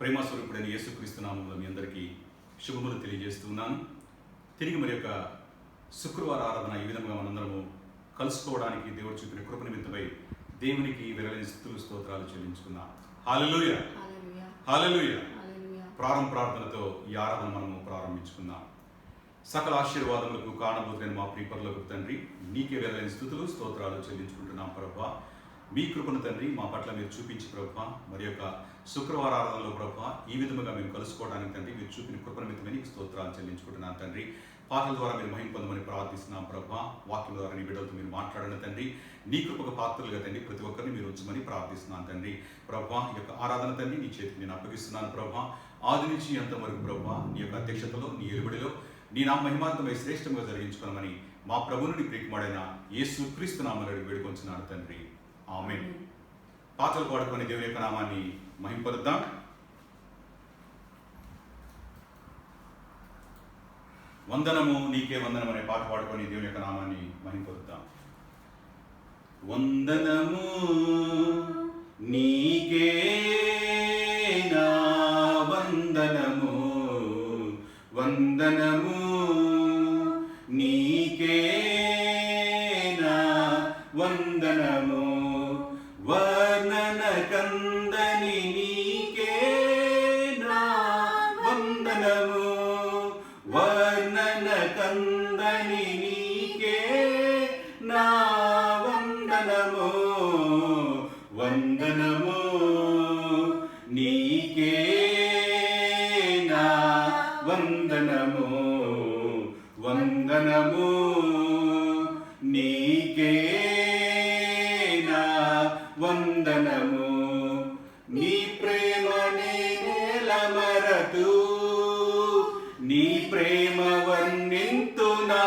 ప్రేమ స్వరూపుడైన యేసుక్రీస్తు నామములో మీ అందరికీ శుభములు తెలియజేస్తున్నాను. తిరిగి మరి యొక్క శుక్రవార ఆరాధన ఈ విధంగా మనందరము కలుసుకోవడానికి దేవుడు చూపిన కృప నిమిత్తమై దేవునికి విరలేని స్తుతులు స్తోత్రాలు చెల్లించుకుందాం. హల్లెలూయా, హల్లెలూయా. ప్రారంభ ప్రార్థనతో ఈ ఆరాధన మనము ప్రారంభించుకుందాం. సకల ఆశీర్వాదములకు కారణభూతులైన మా ప్రియపరులకు తండ్రి, నీకే విరలేని స్తుతులు స్తోత్రాలు చెల్లించుకుంటున్నాం ప్రభువా. మీ కృపను తండ్రి మా పట్ల మీరు చూపించి ప్రభువా, మరి యొక్క శుక్రవార ఆరాధనలో ప్రభువా ఈ విధముగా మేము కలుసుకోవడానికి తండ్రి మీరు చూపిన కృప నిమిత్తమై నీకు స్తోత్రాలు చెల్లించుకుంటున్నాను తండ్రి. పాటల ద్వారా మీరు మహిమ పొందమని ప్రార్థిస్తున్నాం ప్రభువా. వాక్యం ద్వారా నీ బిడ్డలతో మీరు మాట్లాడిన తండ్రి, నీ కృపకు పాత్రలుగా తండ్రి ప్రతి ఒక్కరిని మీరు ఉంచమని ప్రార్థిస్తున్నాను తండ్రి. ప్రభువా ఈ యొక్క ఆరాధన తండ్రి నీ చేతికి నేను అప్పగిస్తున్నాను ప్రభువా. ఆది నుంచి అంతవరకు ప్రభువా నీ యొక్క అధ్యక్షతలో నీ ఎలుబడిలో నీ నా మహిమాంతమై శ్రేష్టంగా జరిగించుకోమని మా ప్రభువుని ప్రియకుమారైన యేసుక్రీస్తు నామములో వేడుకొంచున్నాను తండ్రి. ఆమేన్. పాటలు పాడుకొని దేవుని యొక్క నామాన్ని మహింపరుద్దాం. వందనము నీకే వందనం అనే పాట పాడుకొని దేవుని యొక్క నామాన్ని మహింపరుద్దాం. వందనము నీకే నా వందనము, వందనము నీకే నా వందనము, వర్ణన కందని నీకే నా వందనము, వర్ణన కందని నీకే నా వందనము, వందనము నీకే నా వందనము, వందనము నీకే నా వందనము. నీ ప్రేమ నేలమరతు, నీ ప్రేమ వర్ణింతునా,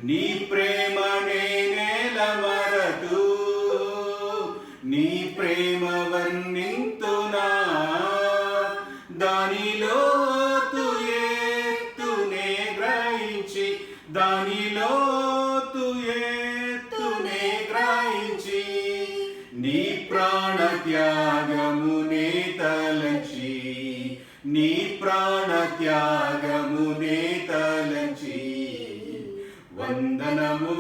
నీ ప్రేమ నేలమరతు, నీ ప్రేమ వర్ణింతునా, దానిలో తునే గ్రహించి, దానిలో తునే గ్రహించి, నీ ప్రాణ త్యాగమునే తలంచి, నీ ప్రాణ త్యాగమునే తలంచి, వందనము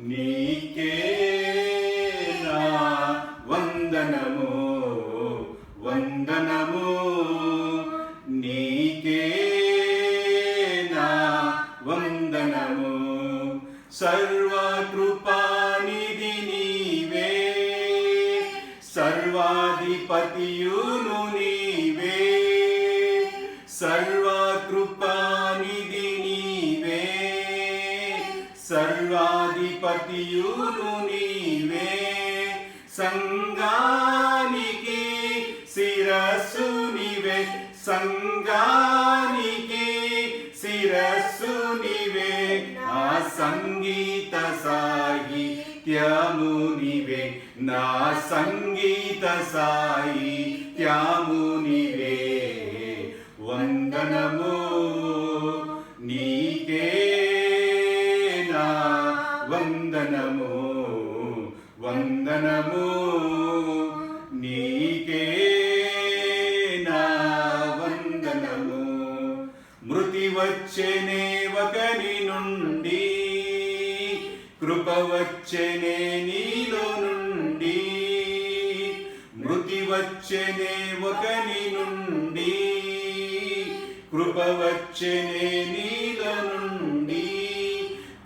నీకే నా వందనము, వందనము నీకే నా వందనము. సర్వకృపానిధి నీవే, సర్వాధిపతియును నీవే, సర్వకృపానిధి నీవే, సర్వాధిపతియును నీవే, సంఘానికి శిరస్సు నీవే, సంఘానికి శిరస్సు నీవే, నా సంగీత సాహిత్యము నీవే, నా సంగీత సాహిత్యము నీవే, వందనము నీకే నా వందనము, వందనము నీకే నా వందనము. మృతి వచ్చెనే ఒకని నుండి, కృప వచ్చెనే నీలో నుండి, మృతి వచ్చెనే ఒకని నుండి, కృప వచ్చెనే నీలో నుండి,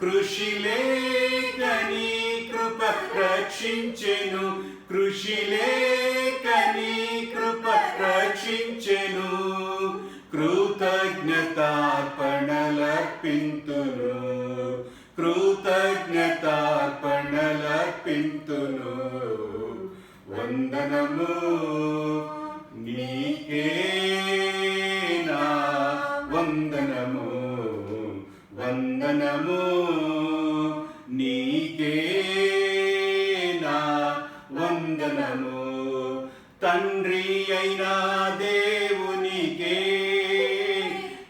కృషి లేకని కృప రక్షించెను, కృషి లేకని కృప రక్షించెను, కృతజ్ఞతార్పణలర్పింతును, కృతజ్ఞతార్పణలర్పింతును, వందనము నీకే నా వందనము, వందనము నీకే నా వందనము. తండ్రి అయినా దేవునికే,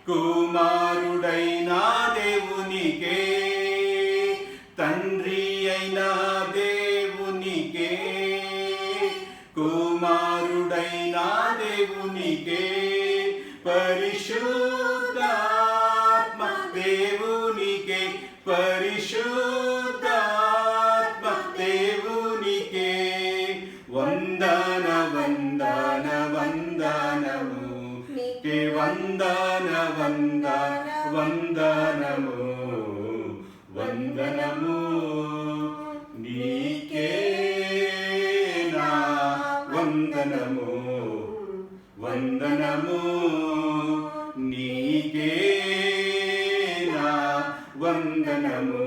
కుమారుడైనా దేవునికే, తండ్రి అయినా దేవునికే, కుమారుడైనా కుమారుడైన దేవునికే పరిశుద్ధాత్మ దేవునికే పరిశుద్ధాత్మ దేవునికే వందన వందన వందనము కే వందన వందన వందనము వందనము నీకే నా వందనము వందనము నీకే నా వందనము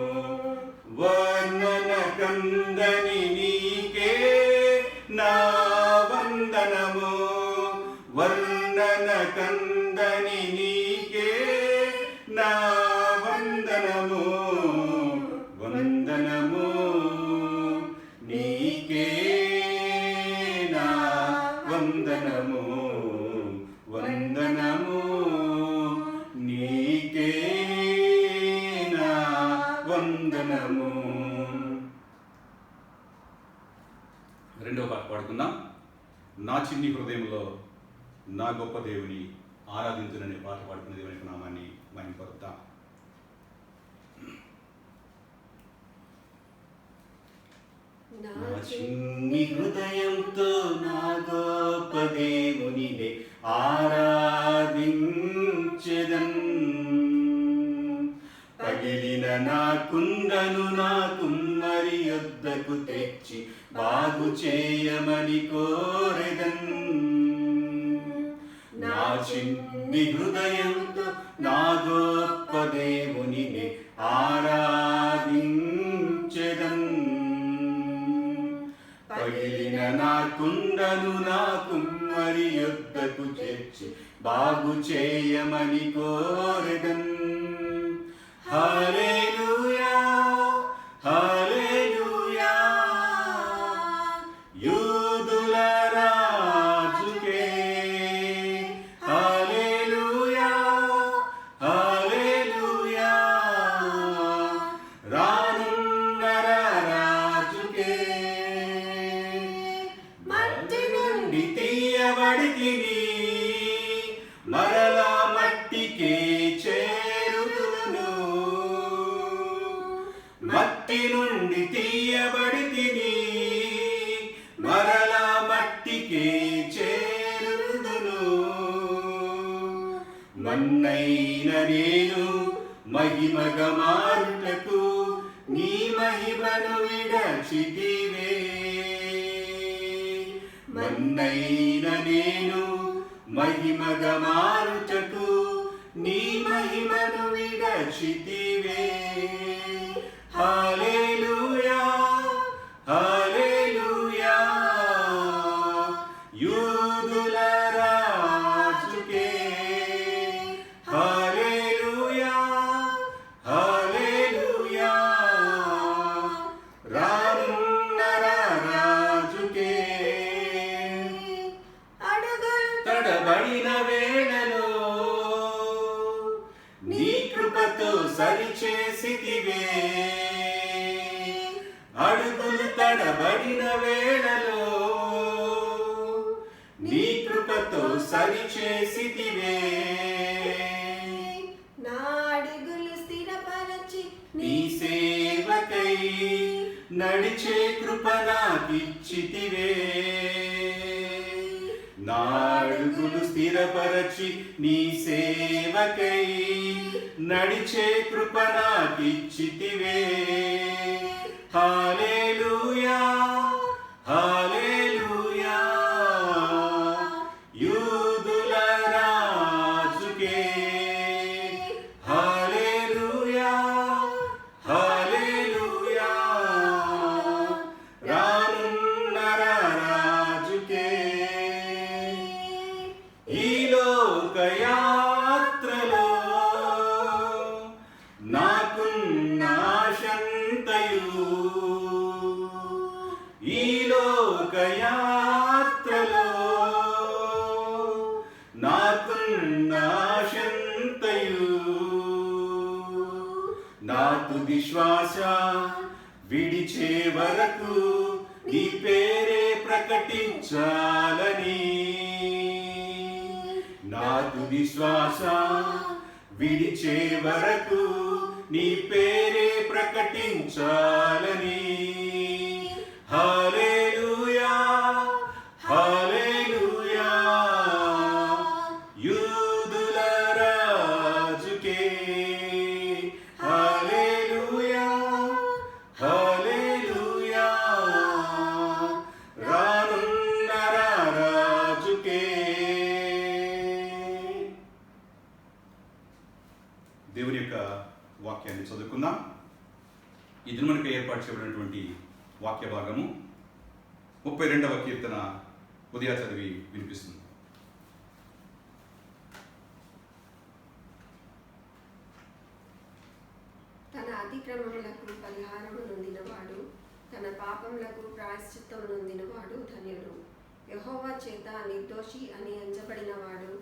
వర్ణన కందని నీకే నా వందనము వర్ణన కందని నీకే నా వందనము వందనము నీకే నా వందనము వందనము నీకే నా వందనము. రెండవ పాట పాడుకుందాం. నా చిన్ని హృదయంలో నా గొప్ప దేవుని ఆరాధించుననే పాట పాడుకున్న దేవుని నామాన్ని మహిమపరుద్దాం. నా చిన్ని హృదయంతో నా గొప్ప దేవునినే ఆరాధించెదన్. పగిలిన నా కుండను నా కుమ్మరి యొద్దకు తెచ్చి బాగు చేయమని కోరెదన్. నా చిన్ని హృదయంతో నా గొప్ప దేవునినే ఆరాధించెదన్. పగిలిన నా కుండను నా కుమ్మరి యొద్దకు తెచ్చి బాగు చేయమని కోరెదన్. హల్లెలూయా హల్లెలూయా యూదుల రాజుకే హల్లెలూయా హల్లెలూయా రానున్న రాజుకే మట్టి నుండి తీయబడితిని మరలా మట్టికే చేరుదును. మట్టి నుండి తీయబడితిని మరలా మట్టికే చేరుదును. మన్నైన నేను మహిమగా మారుటకు నీ మహిమను విడచితివే. మన్నైన నేను మహిమగా మారుటకు నీ మహిమను విడచితివే. హల్లెలూయా హల్లెలూయా యూదుల రాజుకే హల్లెలూయా హల్లెలూయా రానున్న రాజుకే. తడబడిన వేళలో నీ కృపతో సరిచేసితివే. అడుగులు తడబడిన వేళలో నీ కృపతో సరిచేసితివే. నా అడుగులు స్థిరపరచి నీ సేవకై నడిచే కృప నాకిచ్చితివే. నా అడుగులు స్థిరపరచి నీ సేవకై నడిచే కృప నాకిచ్చితివే. హల్లెలూయా హల్లెలూయా యూదుల రాజుకే హల్లెలూయా హల్లెలూయా రానున్న రాజుకే. ఈ లోకయాత్రలో నాకున్న ఆశంతయు ఈ లోకయాత్రలో నాకున్న ఆశంతయు నా తుది శ్వాస విడిచే వరకు నీ పేరే ప్రకటించాలని తుది శ్వాస విడిచే వరకు నీ పేరే ప్రకటించాలని. హల్లెలూయా హల్లెలూయా యూదుల రాజుకే. హల్లెలూయా హల్లెలూయా రానున్న రాజుకే. దేవుని యొక్క వాక్యాన్ని చదువుకుందాం. ఈ దినమునకు ఏర్పాటు చేయబడినటువంటి వాక్య భాగము 32వ కీర్తన ఉదయ చదివి వినిపిస్తుంది. తన అతిక్రమములకు పరిహారము నొందినవాడు, తన పాపములకు ప్రాయశ్చిత్తము నొందినవాడు ధన్యుడు. యెహోవా చేత నిర్దోషి అని ఎంచబడినవాడు,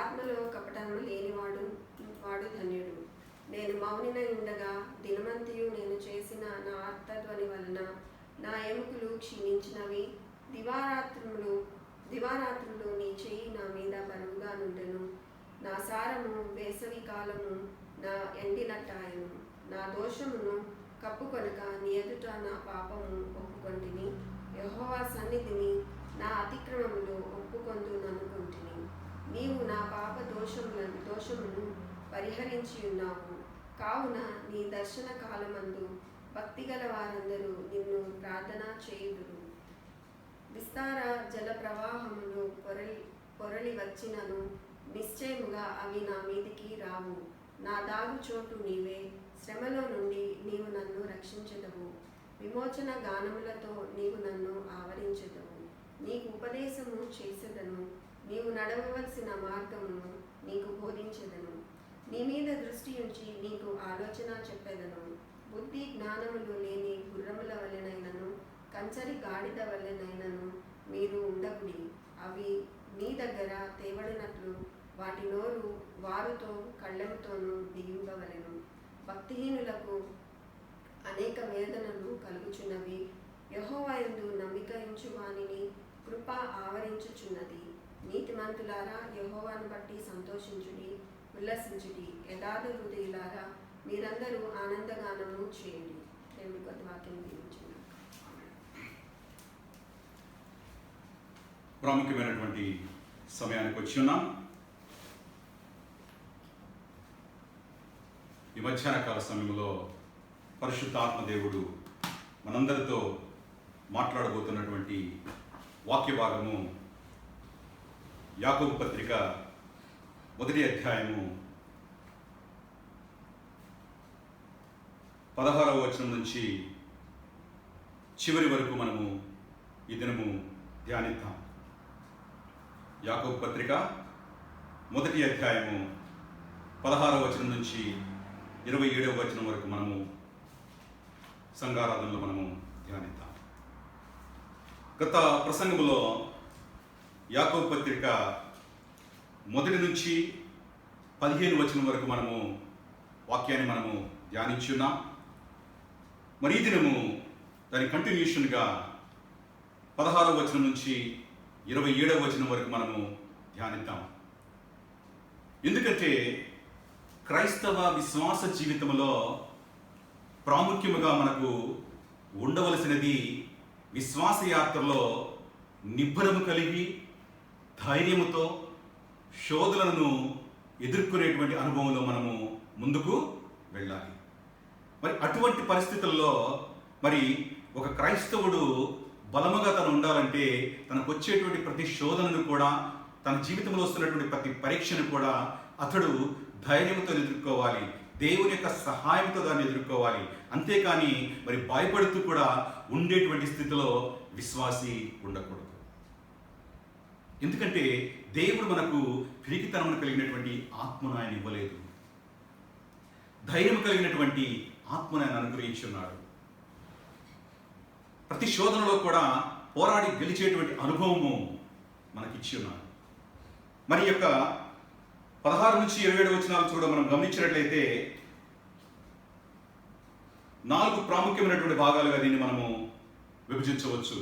ఆత్మలో కపటము లేనివాడు వాడు ధన్యుడు. నేను మౌనినై ఉండగా దినమంతయు నేను చేసిన నా ఆర్తధ్వని వలన నా ఎముకలు క్షీణించినవి. దివారాత్రులు నీ చెయ్యి నా మీద బరువుగా నుండెను. నా సారము వేసవి కాలము నా ఎండినట్టాయను. నా దోషమును కప్పుకొనక నీ ఎదుట నా పాపము ఒప్పుకొంటిని. యెహోవా సన్నిధిని నా అతిక్రమములు ఒప్పుకొందుననుకొంటిని. నీవు నా పాప దోషమును పరిహరించి ఉన్నావు. కావున నీ దర్శన కాలమందు భక్తిగల వారందరూ నిన్ను ప్రార్థన చేయుదురు. విస్తార జల ప్రవాహములు పొరలి వచ్చినను నిశ్చయముగా అవి నా మీదికి రావు. నా దాగు చోటు నీవే. శ్రమలో నుండి నీవు నన్ను రక్షించెదవు. విమోచన గానములతో నీవు నన్ను ఆవరించెదవు. నీకు ఉపదేశము చేసెదను. నీవు నడవవలసిన మార్గమును నీకు బోధించెదను. నీ మీద దృష్టి ఉంచి నీకు ఆలోచన చెప్పెదను. బుద్ధి జ్ఞానములు లేని గుర్రముల వలెనైనను కంచరి గాడిద వలెనైనను మీరు ఉండకుడి. అవి మీ దగ్గర తేబడినట్లు వాటి నోరు వారుతో కళ్ళెముతోనూ దిగింపవలెను. భక్తిహీనులకు అనేక వేదనలు కలుగుచున్నవి. యెహోవా యందు నమ్మిక ఉంచు వానిని కృప ఆవరించుచున్నది. నీతిమంతులారా యెహోవాను బట్టి సంతోషించుడి, ఉల్లసించుడి. యథార్థ హృదయులారా మీరందరూ ఆనందగానము చేయండి. దేవుని కొత్త వాక్యం దీవించును. ప్రాముఖ్యమైనటువంటి సమయానికి వచ్చి ఉన్నాం. ఈ మధ్యాహ్న కాల సమయంలో పరిశుద్ధాత్మ దేవుడు మనందరితో మాట్లాడబోతున్నటువంటి వాక్య భాగము యాకోబు పత్రిక 1వ అధ్యాయము 16వ వచనం నుంచి చివరి వరకు మనము ఈ దినము ధ్యానిద్దాం. యాకోబు పత్రిక 1వ అధ్యాయము 16వ వచనం నుంచి 27వ వచనం వరకు మనము సంఘారాధనలో మనము ధ్యానిద్దాం. గత ప్రసంగములో యాకోబు పత్రిక 1 నుంచి 15 వచనం వరకు మనము వాక్యాన్ని మనము ధ్యానించున్నాం. మరి ఈ దినము దాని కంటిన్యూషన్గా 16వ వచనం నుంచి 27వ వచనం వరకు మనము ధ్యానిద్దాం. ఎందుకంటే క్రైస్తవ విశ్వాస జీవితంలో ప్రాముఖ్యముగా మనకు ఉండవలసినది విశ్వాస యాత్రలో నిబ్బరము కలిగి ధైర్యముతో శోధనలను ఎదుర్కొనేటువంటి అనుభవంలో మనము ముందుకు వెళ్ళాలి. మరి అటువంటి పరిస్థితుల్లో మరి ఒక క్రైస్తవుడు బలముగా తను ఉండాలంటే తనకు వచ్చేటువంటి ప్రతి శోధనను కూడా, తన జీవితంలో వస్తున్నటువంటి ప్రతి పరీక్షను కూడా అతడు ధైర్యంతో ఎదుర్కోవాలి, దేవుని యొక్క సహాయంతో దాన్ని ఎదుర్కోవాలి. అంతేకాని మరి భయపడుతూ కూడా ఉండేటువంటి స్థితిలో విశ్వాసి ఉండకూడదు. ఎందుకంటే దేవుడు మనకు పిరికితనమును కలిగినటువంటి ఆత్మను ఆయన ఇవ్వలేదు, ధైర్యం కలిగినటువంటి ఆత్మను ఆయన అనుగ్రహించున్నాడు. ప్రతి శోధనలో కూడా పోరాడి గెలిచేటువంటి అనుభవము మనకిచ్చి ఉన్నాడు. మరి యొక్క 16 నుంచి 27 వచనాలు చూడ మనం గమనించినట్లయితే 4 ప్రాముఖ్యమైనటువంటి భాగాలుగా దీన్ని మనము విభజించవచ్చు.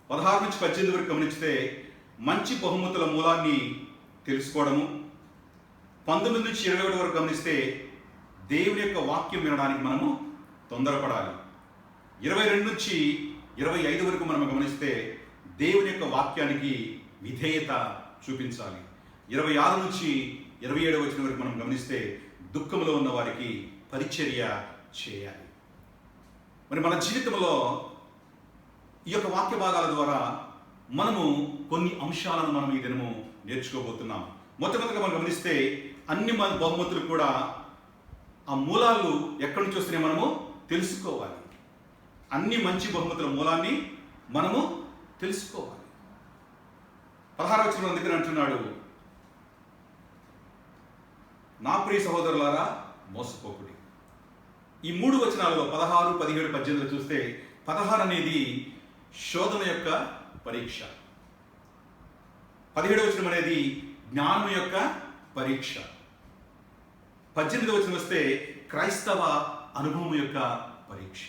16 నుంచి 18 వరకు గమనిస్తే మంచి బహుమతుల మూలాన్ని తెలుసుకోవడము, 19 నుంచి 21 వరకు గమనిస్తే దేవుని యొక్క వాక్యం వినడానికి మనము తొందరపడాలి. 22 నుంచి 25 వరకు మనం గమనిస్తే దేవుని యొక్క వాక్యానికి విధేయత చూపించాలి. 26 నుంచి 27 వచనం వరకు మనం గమనిస్తే దుఃఖంలో ఉన్న వారికి పరిచర్య చేయాలి. మరి మన జీవితంలో ఈ యొక్క వాక్య భాగాల ద్వారా మనము కొన్ని అంశాలను మనం ఈ దినము నేర్చుకోబోతున్నాం. మొట్టమొదటిగా మనం గమనిస్తే అన్ని బహుమతులు కూడా ఆ మూలాలు ఎక్కడి నుంచి వస్తున్నాయి మనము తెలుసుకోవాలి. అన్ని మంచి బహుమతుల మూలాన్ని మనము తెలుసుకోవాలి. 16వ వచనం దగ్గర అంటున్నాడు, నా ప్రియ సహోదరులారా మోసపోకుడి. ఈ 3 వచనాలలో 16, 17, 18 చూస్తే 16 అనేది శోధన యొక్క పరీక్ష, 17వ వచనం అనేది జ్ఞానం యొక్క పరీక్ష, 18వ వచనం వస్తే క్రైస్తవ అనుభవం యొక్క పరీక్ష.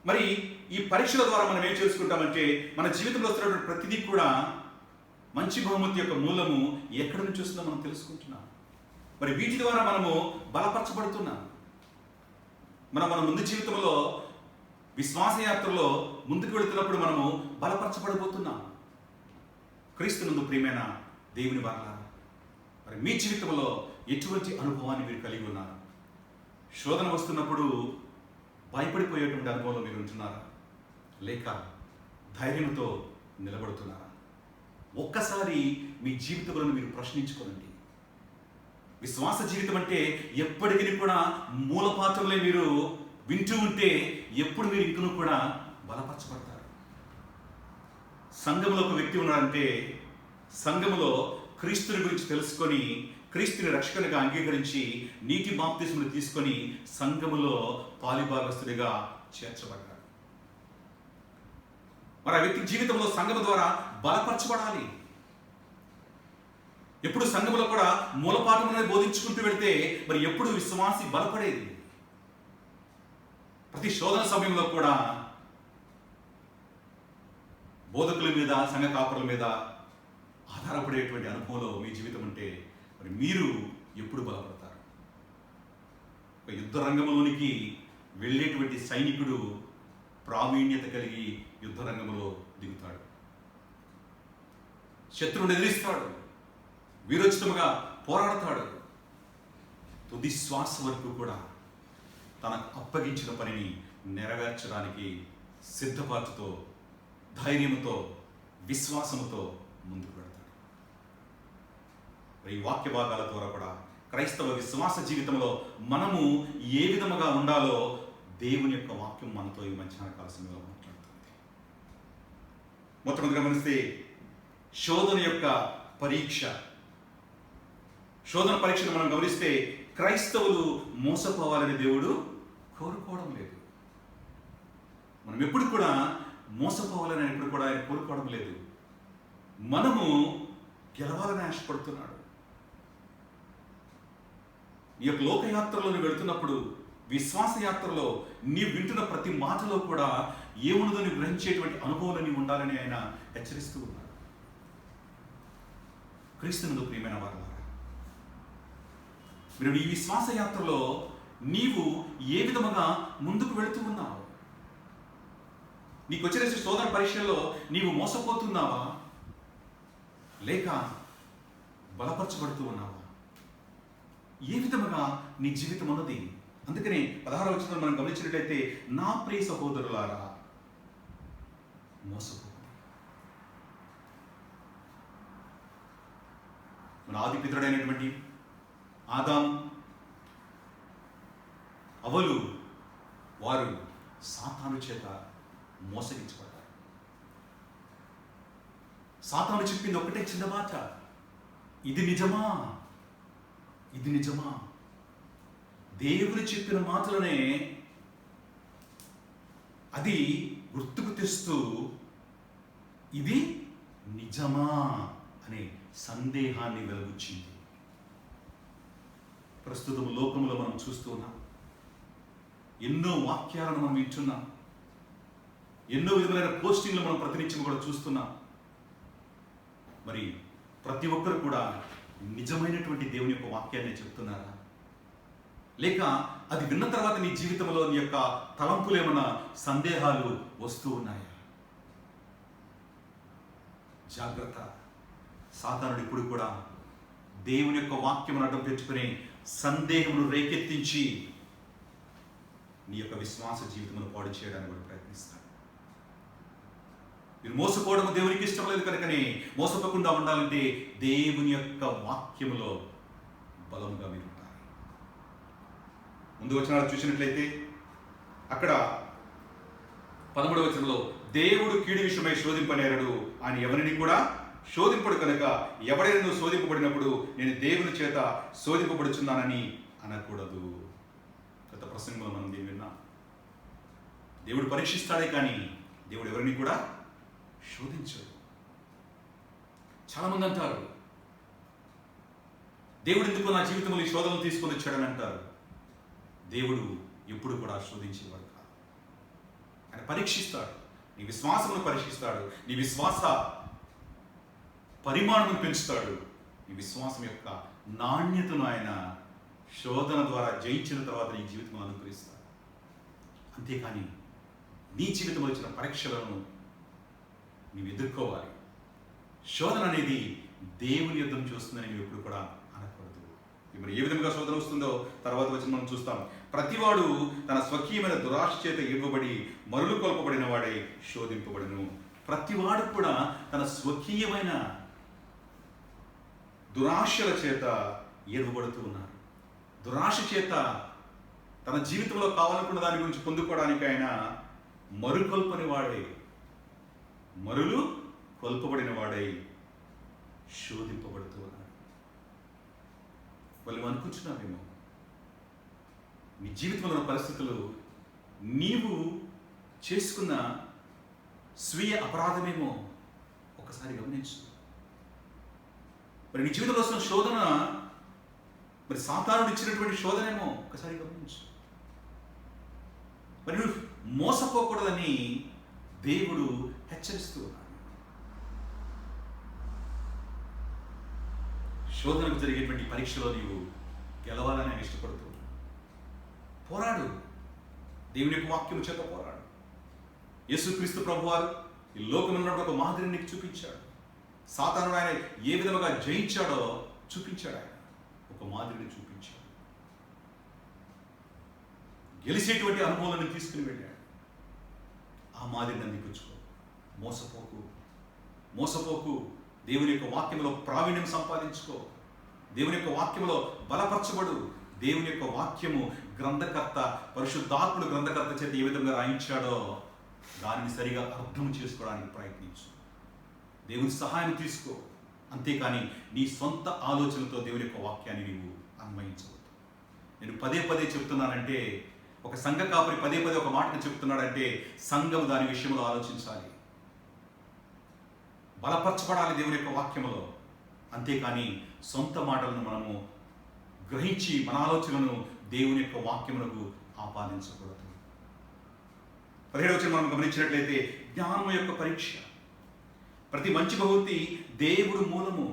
మరి ఈ పరీక్షల ద్వారా మనం ఏం చేసుకుంటామంటే మన జీవితంలో వస్తున్నటువంటి ప్రతిదీ కూడా మంచి బహుమతి యొక్క మూలము ఎక్కడి నుంచి వస్తుందో మనం తెలుసుకుంటున్నాం. మరి వీటి ద్వారా మనము బలపరచబడుతున్నాం. మన ముందు జీవితంలో విశ్వాసయాత్రలో ముందుకు వెళుతున్నప్పుడు మనము బలపరచబడబోతున్నాం. క్రీస్తునందు ప్రియమైన దేవుని వారలారా, మరి మీ జీవితంలో ఎటువంటి అనుభవాన్ని మీరు కలిగి ఉన్నారు? శోధన వస్తున్నప్పుడు భయపడిపోయేటువంటి అనుభవంలో మీరు ఉంటున్నారా, లేక ధైర్యంతో నిలబడుతున్నారా? ఒక్కసారి మీ జీవితంలో మీరు ప్రశ్నించుకోండి. విశ్వాస జీవితం అంటే ఎప్పటికీ కూడా మూలపాత్రలే మీరు వింటూ ఉంటే ఎప్పుడు మీరు ఇంకనూ కూడా బలపరచబడతారు. సంఘంలో ఒక వ్యక్తి ఉన్నాడంటే సంఘములో క్రీస్తుని గురించి తెలుసుకొని క్రీస్తుని రక్షకునిగా అంగీకరించి నీటి బాప్తిస్మను తీసుకొని సంఘములో పాలిభాగస్తుడిగా చేర్చబడ్డాడు. మరి ఆ వ్యక్తి జీవితంలో సంఘము ద్వారా బలపరచబడాలి. ఎప్పుడు సంఘములో కూడా మూలపాఠం అనేది బోధించుకుంటూ వెళితే మరి ఎప్పుడు విశ్వాసి బలపడేది. ప్రతి శోధన సమయంలో కూడా బోధకుల మీద సంఘ కాపురుల మీద ఆధారపడేటువంటి అనుభవంలో మీ జీవితం ఉంటే మరి మీరు ఎప్పుడు బలపడతారు? ఒక యుద్ధ రంగంలోనికి వెళ్ళేటువంటి సైనికుడు ప్రావీణ్యత కలిగి యుద్ధ రంగంలో దిగుతాడు, శత్రువుని ఎదిరిస్తాడు, వీరోచితముగా పోరాడతాడు. తుది శ్వాస వరకు కూడా తనకు అప్పగించిన పనిని నెరవేర్చడానికి సిద్ధపాటుతో, ధైర్యంతో, విశ్వాసముతో ముందుకు పెడతాడు. ఈ వాక్య భాగాల ద్వారా కూడా క్రైస్తవ విశ్వాస జీవితంలో మనము ఏ విధముగా ఉండాలో దేవుని యొక్క వాక్యం మనతో ఈ మధ్యాహ్న కాల సమయంలో మాట్లాడుతుంది. మొట్టమొదటి గమనిస్తే శోధన యొక్క పరీక్ష. శోధన పరీక్షను మనం గమనిస్తే క్రైస్తవులు మోసపోవాలని దేవుడు కోరుకోవడం లేదు. మనం ఎప్పుడు కూడా మోసపోవాలని ఎప్పుడు కూడా ఆయన కోరుకోవడం లేదు. మనము గెలవాలని ఆశపడుతున్నాడు. ఈ యొక్క లోకయాత్రలో నువ్వు వెళుతున్నప్పుడు, విశ్వాస యాత్రలో నీ వింటున్న ప్రతి మాటలో కూడా ఏమున్నదో నువ్వు గ్రహించేటువంటి అనుభవాలని ఉండాలని ఆయన హెచ్చరిస్తూ ఉన్నాడు. క్రీస్తునందు ప్రియమైన వారలారా, మీరు ఈ విశ్వాస యాత్రలో నీవు ఏ విధముగా ముందుకు వెళుతూ ఉన్నావు? నీకు వచ్చిన శోధన పరీక్షల్లో నీవు మోసపోతున్నావా, లేక బలపరచబడుతూ ఉన్నావా? ఏ విధముగా నీ జీవితం ఉన్నది? అందుకనే 16వ వచనం మనం గమనించినట్లయితే, నా ప్రియ సహోదరులారా మోసపోకండి. మన ఆది పితరుడైనటువంటి ఆదాము, అవలు వారు సాతాను చేత మోసగించబడ్డారు. సాతాను చెప్పింది ఒకటే చిన్న మాట, ఇది నిజమా, ఇది నిజమా? దేవుడు చెప్పిన మాటలనే అది గుర్తుకు తెస్తూ ఇది నిజమా అనే సందేహాన్ని వెలుగుచ్చింది. ప్రస్తుతం లోకంలో మనం చూస్తున్నాం, ఎన్నో వాక్యాలను మనం వింటున్నాం, ఎన్నో విధమైన పోస్టింగ్లు మనం ప్రతినిత్యం కూడా చూస్తున్నాం. మరి ప్రతి ఒక్కరు కూడా నిజమైనటువంటి దేవుని యొక్క వాక్యాన్ని చెప్తున్నారా? లేక అది విన్న తర్వాత నీ జీవితంలో నీ యొక్క తలంపులు ఏమన్నా సందేహాలు వస్తూ ఉన్నాయా? జాగ్రత్త. సాతానుడు ఇప్పుడు కూడా దేవుని యొక్క వాక్యమును అడ్డం పెట్టుకుని సందేహమును రేకెత్తించి నీ యొక్క విశ్వాస జీవితమును పాడు చేయడానికి కూడా ప్రయత్నిస్తాడు. మీరు మోసపోవడం దేవునికి ఇష్టం లేదు కనుకనే మోసపోకుండా ఉండాలంటే దేవుని యొక్క వాక్యములో బలముగా మీరు ఉండాలి. ముందు వచనాలు చూసినట్లయితే అక్కడ 11వ వచనంలో దేవుడు కీడు విషయమై శోధింపనేరడు, ఆయన ఎవరిని కూడా శోధింపడు కనుక ఎవడైనా నువ్వు శోధింపబడినప్పుడు నేను దేవుని చేత శోధింపబడుచున్నానని అనకూడదు. గత ప్రసంగంలో మనం దీన్ని విన్నాం. దేవుడు పరీక్షిస్తాడే కానీ దేవుడు ఎవరిని కూడా శోధించడు. చాలామంది అంటారు, దేవుడు ఎందుకు నా జీవితంలో ఈ శోధనలు తీసుకొని వచ్చాడని అంటారు. దేవుడు ఎప్పుడు కూడా శోధించేవాడు కాదు. ఆయన పరీక్షిస్తాడు, నీ విశ్వాసమును పరీక్షిస్తాడు, నీ విశ్వాస పరిమాణం పెంచుతాడు, నీ విశ్వాసం యొక్క నాణ్యతను ఆయన శోధన ద్వారా జయించిన తర్వాత నీ జీవితం అనుగ్రహిస్తాడు. అంతేకాని నీ జీవితంలో వచ్చిన పరీక్షలను నీవు ఎదుర్కోవాలి. శోధన అనేది దేవుని యుద్ధం చూస్తుందని నీవు ఎప్పుడు కూడా అనకూడదు. మరి ఏ విధంగా శోధన వస్తుందో తర్వాత వచ్చి మనం చూస్తాం. ప్రతివాడు తన స్వకీయమైన దురాశ చేత ఇవ్వబడి మరులు కొల్పబడిన వాడే శోధింపబడును. ప్రతివాడు కూడా తన స్వకీయమైన దురాశల చేత ఇవ్వబడుతూ ఉన్నారు. దురాశ చేత తన జీవితంలో కావాలనుకున్న దాని గురించి పొందుకోవడానికి ఆయన మరుకొల్పని వాడే, మరులు కొల్పబడిన వాడై శోధింపబడుతూ ఉన్నాడు. వాళ్ళు అనుకుంటున్నావేమో నీ జీవితంలో ఉన్న పరిస్థితులు నీవు చేసుకున్న స్వీయ అపరాధమేమో ఒకసారి గమనించు. మరి నీ జీవితంలో వస్తున్న శోధన మరి సాతానుడు ఇచ్చినటువంటి శోధనేమో ఒకసారి గమనించు. మరి నువ్వు మోసపోకూడదని దేవుడు హెచ్చరిస్తూ ఉన్నాడు. శోధనకు జరిగేటువంటి పరీక్షలో నీవు గెలవాలని ఆయన ఇష్టపడుతూ పోరాడు. దేవుని యొక్క వాక్యము చేత పోరాడు. యేసుక్రీస్తు ప్రభువారు ఈ లోకములో ఒక మాదిరిని నీకు చూపించాడు. సాతానుడు ఆయన ఏ విధముగా జయించాడో చూపించాడు. ఆయన ఒక మాదిరిని చూపించాడు. గెలిచేటువంటి అనుభవాలను తీసుకుని వెళ్ళాడు. ఆ మాదిరిని అందిపుచ్చుకో. మోసపోకు. దేవుని యొక్క వాక్యంలో ప్రావీణ్యం సంపాదించుకో. దేవుని యొక్క వాక్యంలో బలపరచబడు. దేవుని యొక్క వాక్యము గ్రంథకర్త పరిశుద్ధాత్ముడు గ్రంథకర్త చేత ఏ విధంగా రాయించాడో దానిని సరిగా అర్థం చేసుకోవడానికి ప్రయత్నించు. దేవుని సహాయం తీసుకో. అంతేకాని నీ సొంత ఆలోచనలతో దేవుని యొక్క వాక్యాన్ని నీవు అన్వయించవద్దు. నేను పదే చెప్తున్నానంటే, ఒక సంఘ కాపరి పదే ఒక మాటను చెప్తున్నాడంటే సంఘం దాని విషయంలో ఆలోచించాలి, బలపరచబడాలి దేవుని యొక్క వాక్యములో. అంతేకాని సొంత మాటలను మనము గ్రహించి మన ఆలోచనలను దేవుని యొక్క వాక్యములకు ఆపాదించకూడదు. 17వ వచనం మనం గమనించినట్లయితే జ్ఞానం యొక్క పరీక్ష. ప్రతి మంచి బహుమతి దేవుడు మూలము.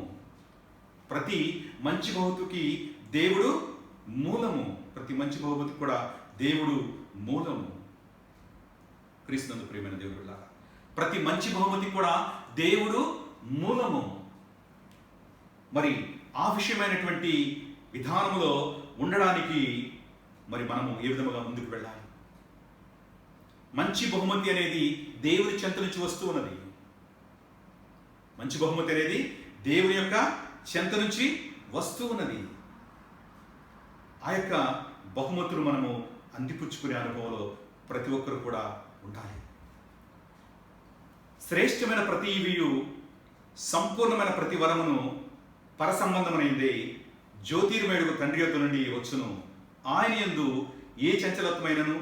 ప్రతి మంచి బహుమతికి దేవుడు మూలము. ప్రతి మంచి బహుమతి కూడా దేవుడు మూలము. క్రీస్తునందు ప్రియమైన దేవుడులారా, ప్రతి మంచి బహుమతి కూడా దేవుడు మూలము. మరి ఆ విషయమైనటువంటి విధానంలో ఉండడానికి మరి మనము ఏ విధముగా ముందుకు వెళ్ళాలి? మంచి బహుమతి అనేది దేవుని చెంత నుంచి వస్తూ ఉన్నది. మంచి బహుమతి అనేది దేవుని యొక్క చెంత నుంచి వస్తూ ఉన్నది. ఆ యొక్క బహుమతులు మనము అందిపుచ్చుకునే అనుభవంలో ప్రతి ఒక్కరు కూడా ఉండాలి. శ్రేష్టమైన ప్రతి ఈవియు సంపూర్ణమైన ప్రతి వరమును పరసంబంధమైనది జ్యోతిర్మయుడు తండ్రి యొద్ద నుండి వచ్చును. ఆయన యందు ఏ చంచలత్వమైనను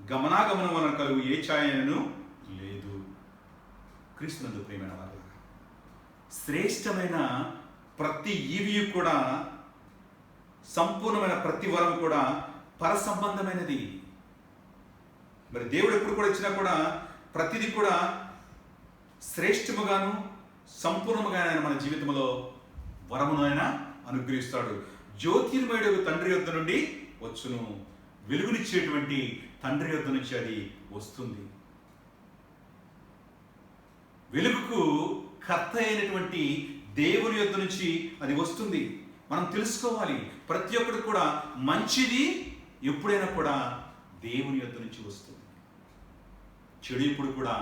గమనాగమనమున కలుగు ఏ ఛాయను లేదు. క్రీస్తునందు ప్రియమైన వారు, శ్రేష్టమైన ప్రతి ఈవియు కూడా, సంపూర్ణమైన ప్రతి వరం కూడా పరసంబంధమైనది. మరి దేవుడు ఎప్పుడు కూడా ఇచ్చినా కూడా ప్రతిదీ కూడా శ్రేష్టముగాను సంపూర్ణముగా ఆయన మన జీవితంలో వరమును ఆయన అనుగ్రహిస్తాడు. జ్యోతిర్మయుడు తండ్రి యొద్ద నుండి వచ్చును. వెలుగునిచ్చేటువంటి తండ్రి యొద్ద నుంచి అది వస్తుంది. వెలుగుకు కర్త అయినటువంటి దేవుని యొద్ద నుంచి అది వస్తుంది. మనం తెలుసుకోవాలి, ప్రతి ఒక్కరు కూడా మంచిది ఎప్పుడైనా కూడా దేవుని యొద్ద నుంచి వస్తుంది. చెడు ఇప్పుడు కూడా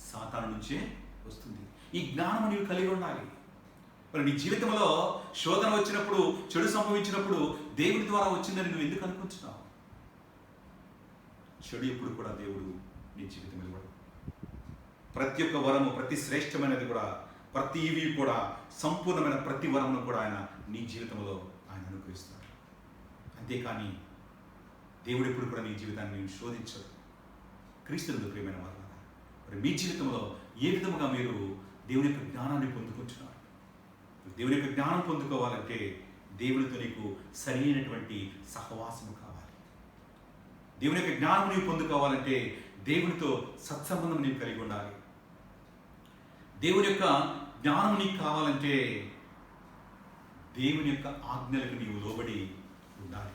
సాతాను నుంచే వస్తుంది. ఈ జ్ఞానం నీవు కలిగి ఉండాలి. మరి నీ జీవితంలో శోధన వచ్చినప్పుడు, చెడు సంభవించినప్పుడు దేవుని ద్వారా వచ్చిందని నువ్వు ఎందుకు అనుకుంటున్నావు? చెడు ఎప్పుడు కూడా దేవుడు నీ జీవితం ఇవ్వడు. ప్రతి ఒక్క వరము, ప్రతి శ్రేష్టమైనది కూడా, ప్రతి ఇవి కూడా, సంపూర్ణమైన ప్రతి వరమును కూడా ఆయన నీ జీవితంలో ఆయన అనుగ్రహిస్తాడు. అంతేకాని దేవుడు ఎప్పుడు కూడా నీ జీవితాన్ని నేను శోధించడు. క్రీస్తునందు ప్రియమైన వారు, మరి మీ జీవితంలో ఏ విధముగా మీరు దేవుని యొక్క జ్ఞానాన్ని పొందుకుంటున్నారు? దేవుని యొక్క జ్ఞానం పొందుకోవాలంటే దేవునితో నీకు సరైనటువంటి సహవాసము కావాలి. దేవుని యొక్క జ్ఞానం నీవు పొందుకోవాలంటే దేవునితో సత్సంబంధం నీవు కలిగి ఉండాలి. దేవుని యొక్క జ్ఞానం నీకు కావాలంటే దేవుని యొక్క ఆజ్ఞలకు నీవు లోబడి ఉండాలి.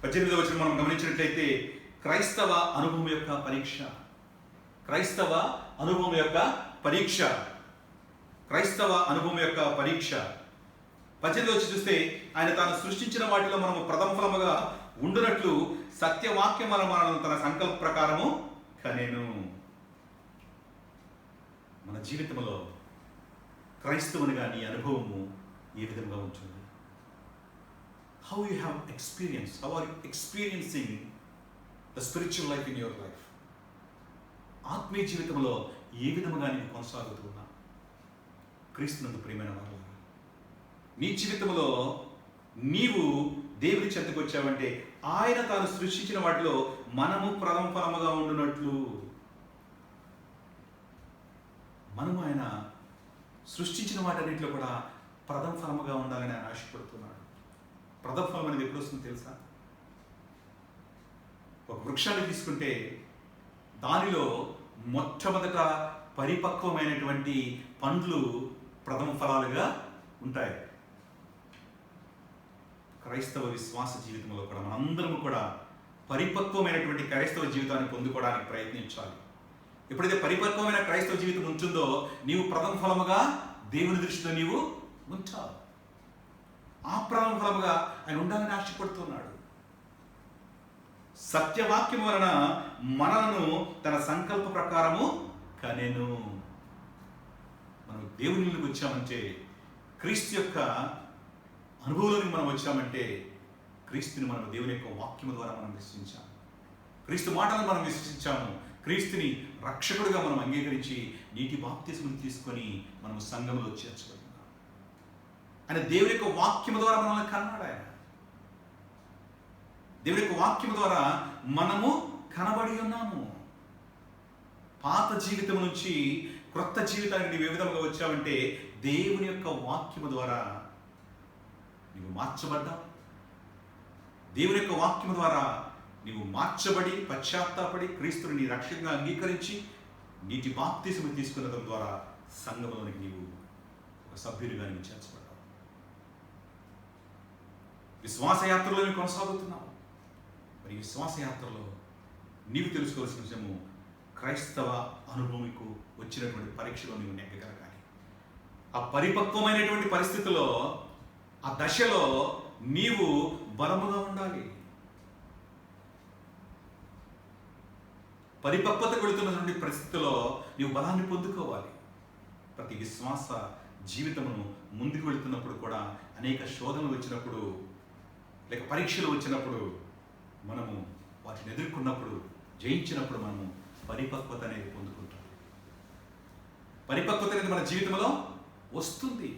18వ వచనం మనం గమనించినట్లయితే క్రైస్తవ అనుభవం యొక్క పరీక్ష. క్రైస్తవ అనుభవం యొక్క పరీక్ష. క్రైస్తవ అనుభవం యొక్క పరీక్ష. 18వ వచనం చూస్తే ఆయన తాను సృష్టించిన వాటిలో మనము ప్రథమ ఫలముగా ఉండునట్లు సత్యవాక్యం మనను తన సంకల్ప ప్రకారము కనెను. మన జీవితంలో క్రైస్తవునిగా నీ అనుభవము ఏ విధంగా ఉంటుంది? How you have experience, how are experiencing the spiritual life in your life? ఆత్మీయ జీవితంలో ఏ విధముగా నీవు కొనసాగుతున్నా? క్రీస్తునందు ప్రియమైన వారు, నీ జీవితంలో నీవు దేవుని చెంతకు వచ్చావంటే ఆయన తాను సృష్టించిన వాటిలో మనము ప్రథమ ఫలముగా ఉండునట్లు. మనము ఆయన సృష్టించిన వాటన్నిటిలో కూడా ప్రథమ ఫలముగా ఉండాలని ఆయన ఆశపడుతున్నాడు. ప్రథమ ఫలం అనేది ఎప్పుడు వస్తుందో తెలుసా? ఒక వృక్షాన్ని తీసుకుంటే దానిలో మొట్టమొదట పరిపక్వమైనటువంటి పండ్లు ప్రథమ ఫలాలుగా ఉంటాయి. క్రైస్తవ విశ్వాస జీవితంలో కూడా మనందరం కూడా పరిపక్వమైనటువంటి క్రైస్తవ జీవితాన్ని పొందుకోవడానికి ప్రయత్నించాలి. ఎప్పుడైతే పరిపక్వమైన క్రైస్తవ జీవితం ఉంటుందో నీవు ప్రథమ ఫలముగా దేవుని దృష్టిలో నీవు ఉంటావు. ఆ ప్రథమ ఫలముగా ఆయన ఉండాలని ఆశపడుతున్నాడు. సత్యవాక్యం వలన మనలను తన సంకల్ప ప్రకారము కనెను. మనం దేవునిలోకి వచ్చామంటే, క్రీస్తు యొక్క అనుభవంలోకి మనం వచ్చామంటే, క్రీస్తుని మనం దేవుని యొక్క వాక్యము ద్వారా మనం విశ్వసించాము. క్రీస్తు మాటలను మనం విశ్వసించాము. క్రీస్తుని రక్షకుడిగా మనం అంగీకరించి నీటి బాప్తిస్మం తీసుకొని మనం సంఘంలో చేర్చబడుతున్నాం. ఆయన దేవుని యొక్క వాక్యము ద్వారా మనల్ని కన్నాడు. ఆయన దేవుని యొక్క వాక్యము ద్వారా మనము కనబడి ఉన్నాము. పాత జీవితం నుంచి క్రొత్త జీవితానికి నీవు ఏ విధంగా వచ్చావంటే దేవుని యొక్క వాక్యము ద్వారా నీవు మార్చబడ్డావు. దేవుని యొక్క వాక్యము ద్వారా నీవు మార్చబడి పశ్చాత్తాపడి క్రీస్తుని నీ రక్షణగా అంగీకరించి నీటి బాప్తిస్మం తీసుకున్నదం ద్వారా సంఘంలోనికి నీవు ఒక సభ్యునిగా నీవు చేర్చబడ్డావు. విశ్వాసయాత్రలో నీవు కొనసాగుతున్నావు. మరి విశ్వాసయాత్రలో నీవు తెలుసుకోవాల్సిన విషయము, క్రైస్తవ అనుభవంకు వచ్చినటువంటి పరీక్షలో నీవు నెగ్గగలగాలి. ఆ పరిపక్వమైనటువంటి పరిస్థితుల్లో, ఆ దశలో నీవు బలముగా ఉండాలి. పరిపక్వతకు వెళుతున్నటువంటి పరిస్థితుల్లో నీవు బలాన్ని పొందుకోవాలి. ప్రతి విశ్వాస జీవితమును ముందుకు వెళుతున్నప్పుడు కూడా అనేక శోధనలు వచ్చినప్పుడు, లేక పరీక్షలు వచ్చినప్పుడు, మనము వాటిని ఎదుర్కొన్నప్పుడు, జయించినప్పుడు మనము పరిపక్వత అనేది పొందుకుంటాం. పరిపక్వత అనేది మన జీవితంలో వస్తుంది.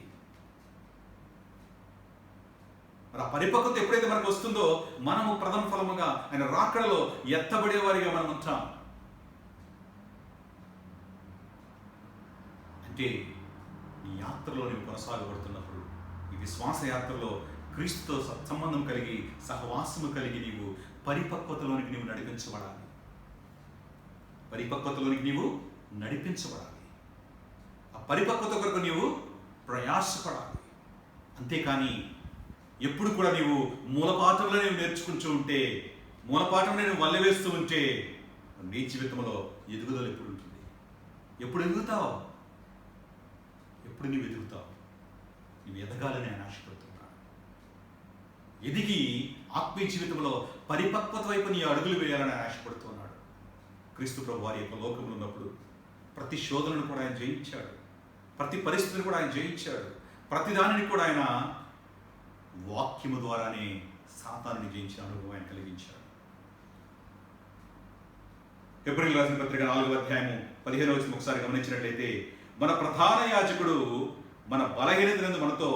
మరి ఆ పరిపక్వత ఎప్పుడైతే మనకు వస్తుందో మనము ప్రథమ ఫలముగా ఆయన రాకడలో ఎత్తబడేవారిగా మనం ఉంటాం. అంటే ఈ యాత్రలో నీవు కొనసాగబడుతున్నప్పుడు, ఈ విశ్వాస యాత్రలో క్రీస్తుతో సత్సంబంధం కలిగి సహవాసము కలిగి నీవు పరిపక్వతలోనికి నీవు నడిపించబడాలి. పరిపక్వతలోనికి నీవు నడిపించబడాలి. ఆ పరిపక్వత కొరకు నీవు ప్రయాసపడాలి. అంతేకాని ఎప్పుడు కూడా నీవు మూలపాఠంలో నీవు నేర్చుకుంటూ ఉంటే, మూలపాఠంలో నువ్వు వల్ల వేస్తూ ఉంటే నీ జీవితంలో ఎదుగుదల ఎప్పుడు ఉంటుంది? ఎప్పుడు ఎదుగుతావు? ఎప్పుడు నీవు ఎదుగుతావు? నువ్వు ఎదగాలని ఆయన ఆశపడుతున్నాడు. ఎదిగి ఆత్మీయ జీవితంలో పరిపక్వత వైపు నీ అడుగులు వేయాలని ఆయన ఆశపడుతున్నాడు. క్రీస్తు ప్రభు వారి యొక్క లోకంలో ఉన్నప్పుడు ప్రతి శోధనను కూడా ఆయన జయించాడు, ప్రతి పరిస్థితిని కూడా ఆయన జయించాడు, ప్రతి దానిని కూడా ఆయన వాక్యము ద్వారానే సాతానుని జయించిన అనుభవం ఆయన కలిగించాడు. హెబ్రీయులకు రాసిన పత్రిక 4వ అధ్యాయము 15వ వచనం ఒకసారి గమనించినట్లయితే, మన ప్రధాన యాజకుడు మన బలహీనతనందు మనతో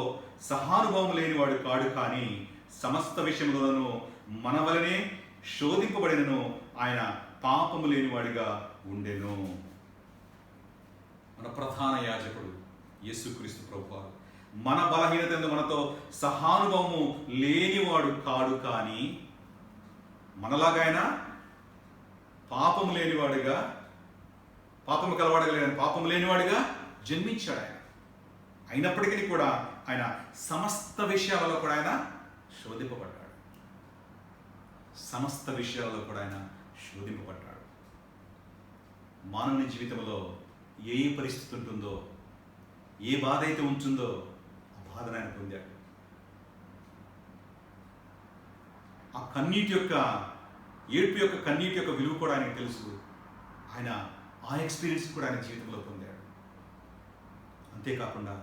సహానుభవం లేనివాడు కాడు, కానీ సమస్త విషయములను మన వలనే శోధింపబడినను ఆయన పాపము లేనివాడిగా ఉండెను. మన ప్రధాన యాజకుడు యేసుక్రీస్తు ప్రభువారు మన బలహీనతను మనతో సహానుభవము లేనివాడు కాడు, కానీ మనలాగైనా పాపము లేనివాడుగా, పాపము కలవాడగలిగిన పాపము లేనివాడుగా జన్మించాడు ఆయన. అయినప్పటికీ కూడా ఆయన సమస్త విషయాలలో కూడా ఆయన శోధింపబడ్డాడు. సమస్త విషయాలలో కూడా ఆయన శోధింపబడ్డాడు. మానవుని జీవితంలో ఏ పరిస్థితి ఉంటుందో, ఏ బాధ అయితే ఉంటుందో ఆ బాధను ఆయన పొందాడు. ఆ కన్నీటి యొక్క, ఏడ్పు యొక్క, కన్నీటి యొక్క విలువ కూడా ఆయనకు తెలుసు. ఆయన ఆ ఎక్స్పీరియన్స్ కూడా ఆయన జీవితంలో పొందాడు. అంతేకాకుండా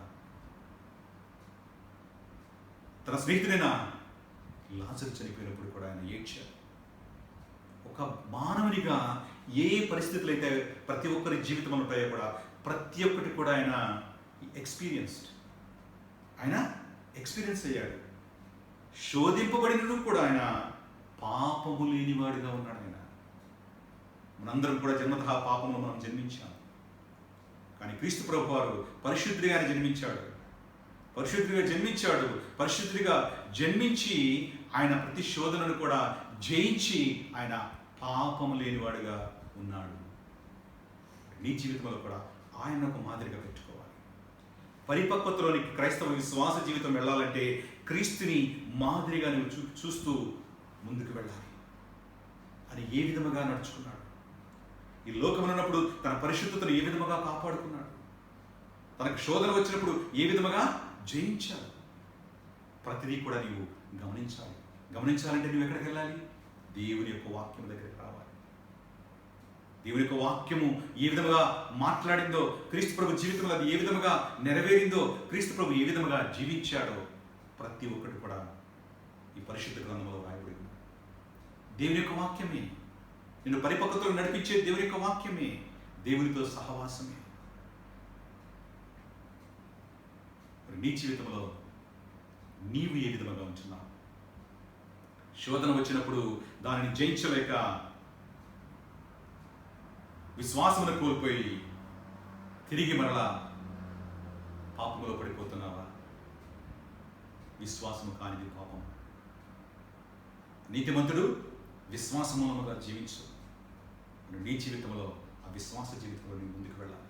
తన స్నేహితుడైన లాజరు చనిపోయినప్పుడు కూడా ఆయన ఏడ్చాడు. ఒక మానవునిగా ఏ పరిస్థితులు అయితే ప్రతి ఒక్కరి జీవితంలో ఉంటాయో కూడా ప్రతి ఒక్కటి కూడా ఆయన ఎక్స్పీరియన్స్ అయ్యాడు. శోధింపబడినను కూడా ఆయన పాపము లేనివాడుగా ఉన్నాడు. ఆయన మనందరం కూడా జన్మతః పాపములో మనం జన్మించాం. కానీ క్రీస్తు ప్రభువారు పరిశుద్ధుడిగా ఆయన జన్మించాడు. పరిశుద్ధుడిగా జన్మించి ఆయన ప్రతి శోధనను కూడా జయించి ఆయన పాపము లేనివాడుగా ఉన్నాడు. నీ జీవితంలో కూడా ఆయన ఒక మాదిరిగా పెట్టుకోవాలి. పరిపక్వతలోని క్రైస్తవ విశ్వాస జీవితం వెళ్ళాలంటే క్రీస్తుని మాదిరిగా నువ్వు చూస్తూ ముందుకు వెళ్ళాలి. అని ఏ విధముగా నడుచుకున్నాడు, ఈ లోకంలో ఉన్నప్పుడు తన పరిశుద్ధతను ఏ విధముగా కాపాడుకున్నాడు, తనకు శోధన వచ్చినప్పుడు ఏ విధముగా జయించాడు, ప్రతిదీ కూడా నీవు గమనించాలంటే నువ్వు ఎక్కడికి వెళ్ళాలి? దేవుని యొక్క వాక్యం దగ్గరికి రావాలి. దేవుని యొక్క వాక్యము ఏ విధముగా మాట్లాడిందో, క్రీస్తు ప్రభు జీవితంలో అది ఏ విధముగా నెరవేరిందో, క్రీస్తు ప్రభు ఏ విధముగా జీవించాడో ప్రతి ఒక్కటి కూడా ఈ పరిశుద్ధ గ్రంథంలో రాయబడి ఉంది. దేవుని యొక్క వాక్యమే నిన్ను పరిపక్వతలో నడిపించే, దేవుని యొక్క వాక్యమే, దేవునితో సహవాసమే. నీ జీవితంలో నీవు ఏ విధముగా ఉంటున్నావు? శోధన వచ్చినప్పుడు దానిని జయించలేక విశ్వాసమును కోల్పోయి తిరిగి మరలా పాపములో పడిపోతున్నావా? విశ్వాసము కానిది పాపం. నీతిమంతుడు విశ్వాసమూలముగా జీవించు. నీ జీవితంలో ఆ విశ్వాస జీవితంలో నీ ముందుకు వెళ్ళాలి.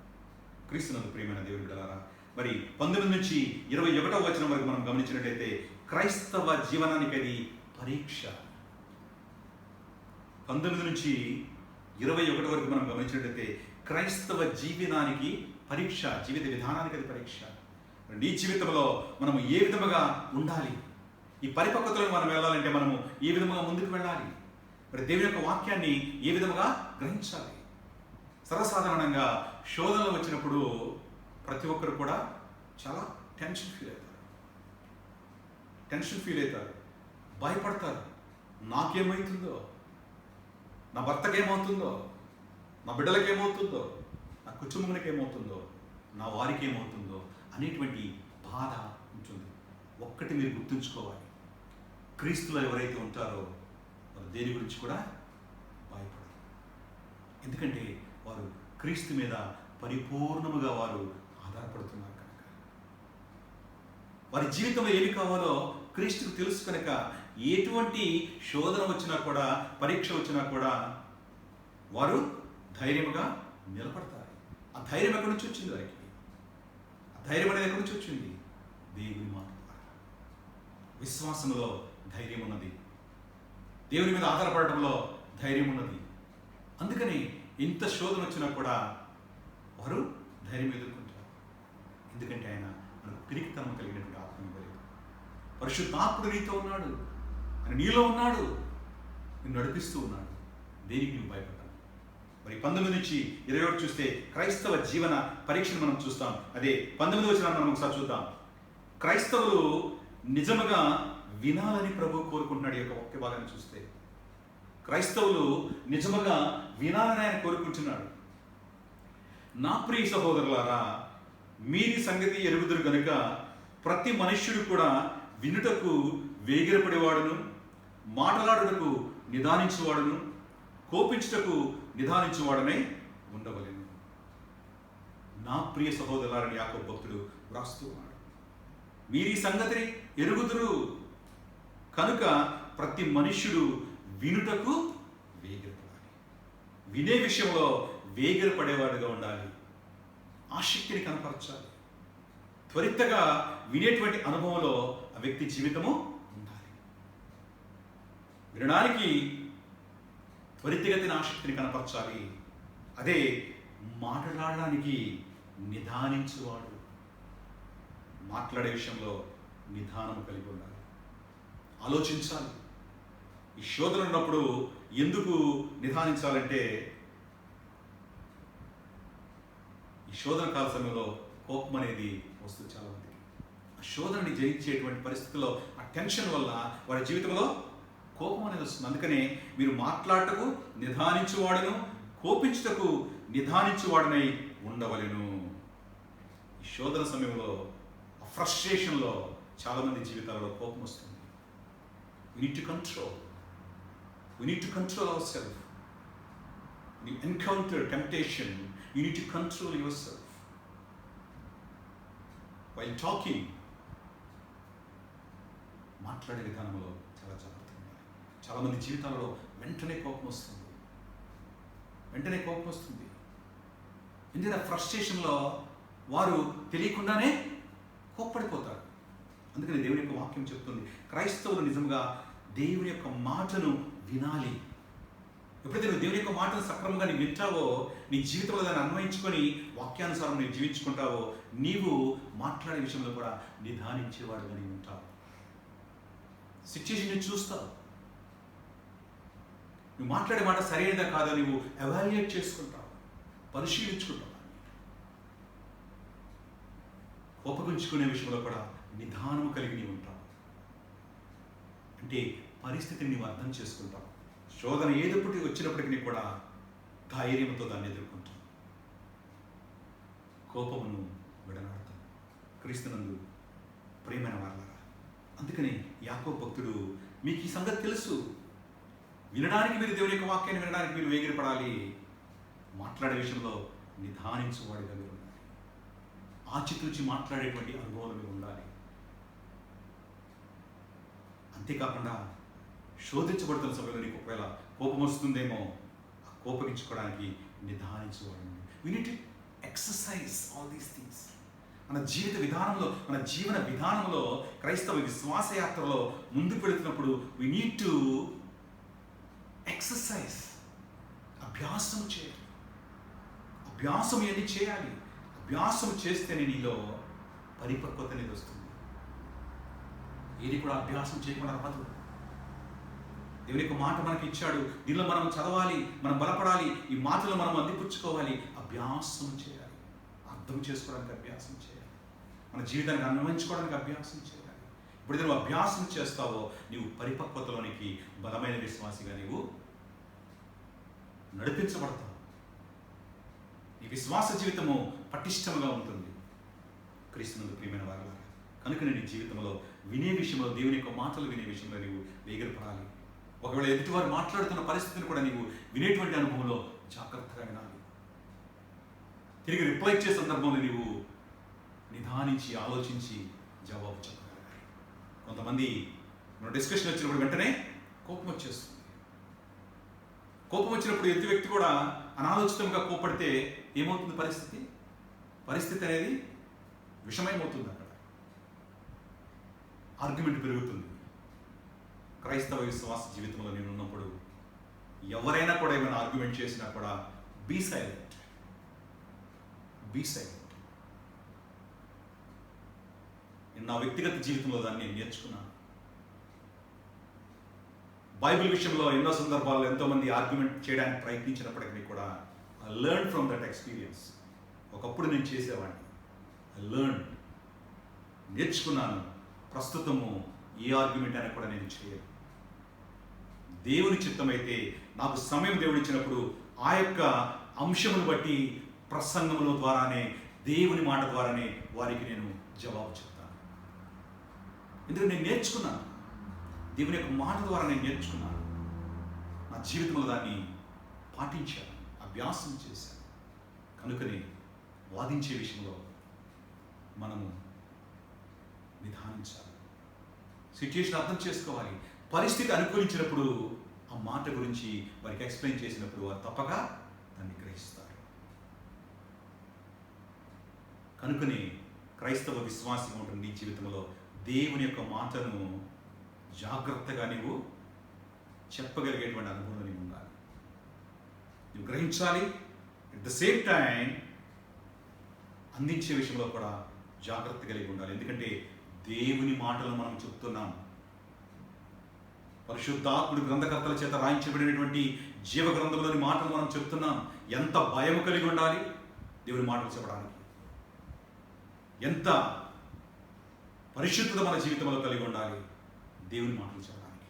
క్రీస్తునందు ప్రియమైన దేవుని బిడ్డలారా, మరి 19 నుంచి 21వ వచనం వరకు మనం గమనించినట్లయితే క్రైస్తవ జీవనానికి అది పరీక్ష. 19 నుంచి 21 వరకు మనం గమనించినట్లయితే క్రైస్తవ జీవనానికి పరీక్ష, జీవిత విధానానికి అది పరీక్ష. నీ జీవితంలో మనము ఏ విధముగా ఉండాలి, ఈ పరిపక్వతలో మనం వెళ్ళాలంటే మనము ఏ విధముగా ముందుకు వెళ్ళాలి, మరి దేవుని యొక్క వాక్యాన్ని ఏ విధముగా గ్రహించాలి. సర్వసాధారణంగా శోధనలు వచ్చినప్పుడు ప్రతి ఒక్కరు కూడా చాలా టెన్షన్ ఫీల్ అవుతారు, భయపడతారు. నాకేమవుతుందో, నా భర్తకి ఏమవుతుందో, నా బిడ్డలకి ఏమవుతుందో, నా కుటుంబానికి ఏమవుతుందో, నా వారికి ఏమవుతుందో అనేటువంటి బాధ ఉంటుంది. ఒక్కటి మీరు గుర్తుంచుకోవాలి, క్రీస్తులో ఎవరైతే ఉంటారో వారు దేని గురించి కూడా భయపడరు. ఎందుకంటే వారు క్రీస్తు మీద పరిపూర్ణముగా వారు ఆధారపడుతున్నారు కనుక. వారి జీవితంలో ఏమి కావాలో క్రీస్తుకు తెలుసు కనుక ఎటువంటి శోధన వచ్చినా కూడా, పరీక్ష వచ్చినా కూడా వారు ధైర్యముగా నిలబడతారు. ఆ ధైర్యం ఎక్కడి నుంచి వచ్చింది వారికి? ఆ ధైర్యం అనేది ఎక్కడి నుంచి వచ్చింది? దేవుని మాట ద్వారా. విశ్వాసంలో ధైర్యం ఉన్నది, దేవుని మీద ఆధారపడటంలో ధైర్యం ఉన్నది. అందుకని ఇంత శోధన వచ్చినా కూడా వారు ధైర్యం ఎదుర్కొంటారు. ఎందుకంటే ఆయన మనకు పిరికితనం కలిగినటువంటి ఆత్మ ఇవ్వలేదు. పరిశుద్ధాత్ముడు నీతో ఉన్నాడు, ఆయన నీలో ఉన్నాడు, నిన్ను నడిపిస్తూ ఉన్నాడు. దేనికి నువ్వు భయపడ్డావు? మరి 19 నుంచి 21 చూస్తే క్రైస్తవ జీవన పరీక్షను మనం చూస్తాం. అదే 19వ వచనాన్ని మనం ఒకసారి చూద్దాం. క్రైస్తవులు నిజముగా వినాలని ప్రభు కోరుకుంటున్నాడు. ఈ యొక్క ఒక్క భాగాన్ని చూస్తే క్రైస్తవులు నిజముగా వినాలని ఆయన కోరుకుంటున్నాడు. నా ప్రియ సహోదరులారా, మీరి సంగతి ఎరుగుదురు గనుక ప్రతి మనుష్యుడు కూడా వినుటకు వేగిరపడేవాడును, మాటలాడుటకు నిదానించువాడును, కోపించుటకు నిదానించువాడనే ఉండవలెను. నా ప్రియ సహోదరులారని యాకోబు భక్తుడు వ్రాస్తూ ఉన్నాడు. మీరు ఈ సంగతిని ఎరుగుదురు కనుక ప్రతి మనుష్యుడు వినుటకు వేగిరపడాలి. వినే విషయంలో వేగిరపడేవాడుగా ఉండాలి. ఆసక్తిని కనపరచాలి. త్వరితగా వినేటువంటి అనుభవంలో ఆ వ్యక్తి జీవితము ఉండాలి. వినడానికి త్వరితగతిన ఆసక్తిని కనపరచాలి. అదే మాట్లాడడానికి నిదానించువాడు. మాట్లాడే విషయంలో నిదానం కలిగి ఉండాలి. ఆలోచించాలి. ఈ శోధన ఉన్నప్పుడు ఎందుకు నిదానించాలంటే, ఈ శోధన కాల సమయంలో కోపం అనేది వస్తుంది చాలా మందికి. ఆ శోధనని జయించేటువంటి పరిస్థితుల్లో ఆ టెన్షన్ వల్ల వారి జీవితంలో కోపం అనేది వస్తుంది. అందుకనే మీరు మాట్లాడటకు నిదానించువాడును, కోపించుటకు నిదానించువాడనై ఉండవలెను. ఈ శోధన సమయంలో ఆ ఫ్రస్ట్రేషన్లో చాలామంది జీవితాలలో కోపం వస్తుంది. We need to control. We need to control ourselves. When you encounter temptation, you need to control yourself. While talking, మాట్లాడే విధానంలో చాలా జాగ్రత్తగా ఉండాలి. చాలామంది జీవితాలలో వెంటనే కోపం వస్తుంది. ఎందుకంటే ఫ్రస్ట్రేషన్లో వారు తెలియకుండానే కోప్పడిపోతారు. అందుకని దేవుని యొక్క వాక్యం చెప్తుంది, క్రైస్తవులు నిజంగా దేవుని యొక్క మాటను వినాలి. ఎప్పుడైతే నువ్వు దేవుని యొక్క మాటను సక్రమంగా నీవు వింటావో, నీ జీవితంలో దాన్ని అన్వయించుకొని వాక్యానుసారం నీవు జీవించుకుంటావో, నీవు మాట్లాడే విషయంలో కూడా నిదానించేవాడుగా నీవు ఉంటావు. సిచ్యుయేషన్ చూస్తావు. నువ్వు మాట్లాడే మాట సరైనదా కాదా నువ్వు ఎవాల్యుయేట్ చేసుకుంటావు, పరిశీలించుకుంటావు. కోపగించుకునే విషయంలో కూడా నిదానం కలిగి నీవు ఉంటావు. అంటే పరిస్థితిని నీవు అర్థం చేసుకుంటావు. శోధన ఏదప్పటి వచ్చినప్పటికీ కూడా ధైర్యంతో దాన్ని ఎదుర్కొంటావు. కోపమును విడనాడతావు. క్రీస్తునందు ప్రియమైన వారలారా, అందుకని యాకోబు భక్తుడు మీకు ఈ సంగతి తెలుసు, వినడానికి మీరు దేవుని యొక్క వాక్యాన్ని వినడానికి మీరు వేగిరపడాలి, మాట్లాడే విషయంలో నిదానించువాడిగా మీరు ఉండాలి, ఆచితూచి మాట్లాడేటువంటి అనుభవం మీరు ఉండాలి. అంతేకాకుండా శోధించబడుతున్న సమయంలో నీకు ఒకవేళ కోపం వస్తుందేమో, ఆ కోపగించుకోవడానికి నిదానించుకోవాలి. We need to exercise all these things. మన జీవిత విధానంలో, మన జీవన విధానంలో, క్రైస్తవ విశ్వాస యాత్రలో ముందుకు వెళుతున్నప్పుడు వి నీడ్ టు ఎక్సర్సైజ్. అభ్యాసం చేయాలి. అభ్యాసం ఎన్ని చేయాలి. అభ్యాసం చేస్తేనే నీలో పరిపక్వత అనేది వస్తుంది. ఏది కూడా అభ్యాసం చేయకుండా రాదు. దేవుని యొక్క మాట మనకి ఇచ్చాడు, దీనిలో మనం చదవాలి, మనం బలపడాలి, ఈ మాటలు మనం అందిపుచ్చుకోవాలి. అభ్యాసం చేయాలి. అర్థం చేసుకోవడానికి అభ్యాసం చేయాలి. మన జీవితానికి అన్వయించుకోవడానికి అభ్యాసం చేయాలి. ఇప్పుడు నువ్వు అభ్యాసం చేస్తావో నీవు పరిపక్వతలోనికి బలమైన విశ్వాసిగా నీవు నడిపించబడతావు. నీ విశ్వాస జీవితము పటిష్టంగా ఉంటుంది. క్రీస్తునందు ప్రియమైన వారలారా, కనుక నీ జీవితంలో వినే విషయంలో, దేవుని యొక్క మాటలు వినే విషయంలో నీవు వేగిరపడాలి. ఒకవేళ ఎదుటివారు మాట్లాడుతున్న పరిస్థితిని కూడా నీవు వినేటువంటి అనుభవంలో జాగ్రత్తగా వినాలి. తిరిగి రిప్లై చేసే సందర్భంలో నీవు నిదానించి ఆలోచించి జవాబు చెప్పగలగాలి. కొంతమంది మన డిస్కషన్ వచ్చినప్పుడు వెంటనే కోపం వచ్చేస్తుంది. కోపం వచ్చినప్పుడు ఎదుటి వ్యక్తి కూడా అనాలోచితంగా కోపడితే ఏమవుతుంది పరిస్థితి? పరిస్థితి అనేది విషమయమవుతుంది. అక్కడ ఆర్గ్యుమెంట్ పెరుగుతుంది. క్రైస్తవ విశ్వాస జీవితంలో నేను ఉన్నప్పుడు ఎవరైనా కూడా ఏమైనా ఆర్గ్యుమెంట్ చేసినా కూడా బీ సైలెంట్. నేను నా వ్యక్తిగత జీవితంలో దాన్ని నేను నేర్చుకున్నాను. బైబిల్ విషయంలో ఎన్నో సందర్భాల్లో ఎంతోమంది ఆర్గ్యుమెంట్ చేయడానికి ప్రయత్నించినప్పటికీ కూడా I learn from that experience. ఒకప్పుడు నేను చేసేవాడిని. నేర్చుకున్నాను. ప్రస్తుతము ఏ ఆర్గ్యుమెంట్ అయినా కూడా నేను చేయను. దేవుని చిత్తమైతే నాకు సమయం దేవుడు ఇచ్చినప్పుడు ఆ యొక్క అంశమును బట్టి ప్రసంగముల ద్వారానే, దేవుని మాట ద్వారానే వారికి నేను జవాబు చెప్తాను. ఎందుకంటే నేను నేర్చుకున్నాను. దేవుని యొక్క మాట ద్వారా నేను నేర్చుకున్నాను. నా జీవితంలో దాన్ని పాటించాను, అభ్యాసం చేశాను. కనుకనే వాదించే విషయంలో మనము నిదానించాలి. సిచ్యుయేషన్ అర్థం చేసుకోవాలి. పరిస్థితి అనుకూలించినప్పుడు ఆ మాట గురించి వారికి ఎక్స్ప్లెయిన్ చేసినప్పుడు వారు తప్పక దాన్ని గ్రహిస్తారు. కనుకనే క్రైస్తవ విశ్వాసంగా ఉంటుంది నీ జీవితంలో దేవుని యొక్క మాటను జాగ్రత్తగా నీవు చెప్పగలిగేటువంటి అనుభవంలో నీవు ఉండాలి. నువ్వు గ్రహించాలి. అట్ ద సేమ్ టైం అందించే విషయంలో కూడా జాగ్రత్త కలిగి ఉండాలి. ఎందుకంటే దేవుని మాటలను మనం చెప్తున్నాం. పరిశుద్ధాత్ముడి గ్రంథకర్తల చేత రాయించబడినటువంటి జీవ గ్రంథంలోని మాటలు మనం చెప్తున్నాం. ఎంత భయం కలిగి ఉండాలి దేవుని మాటలు చెప్పడానికి, ఎంత పరిశుద్ధత మన జీవితంలో కలిగి ఉండాలి దేవుని మాటలు చెప్పడానికి.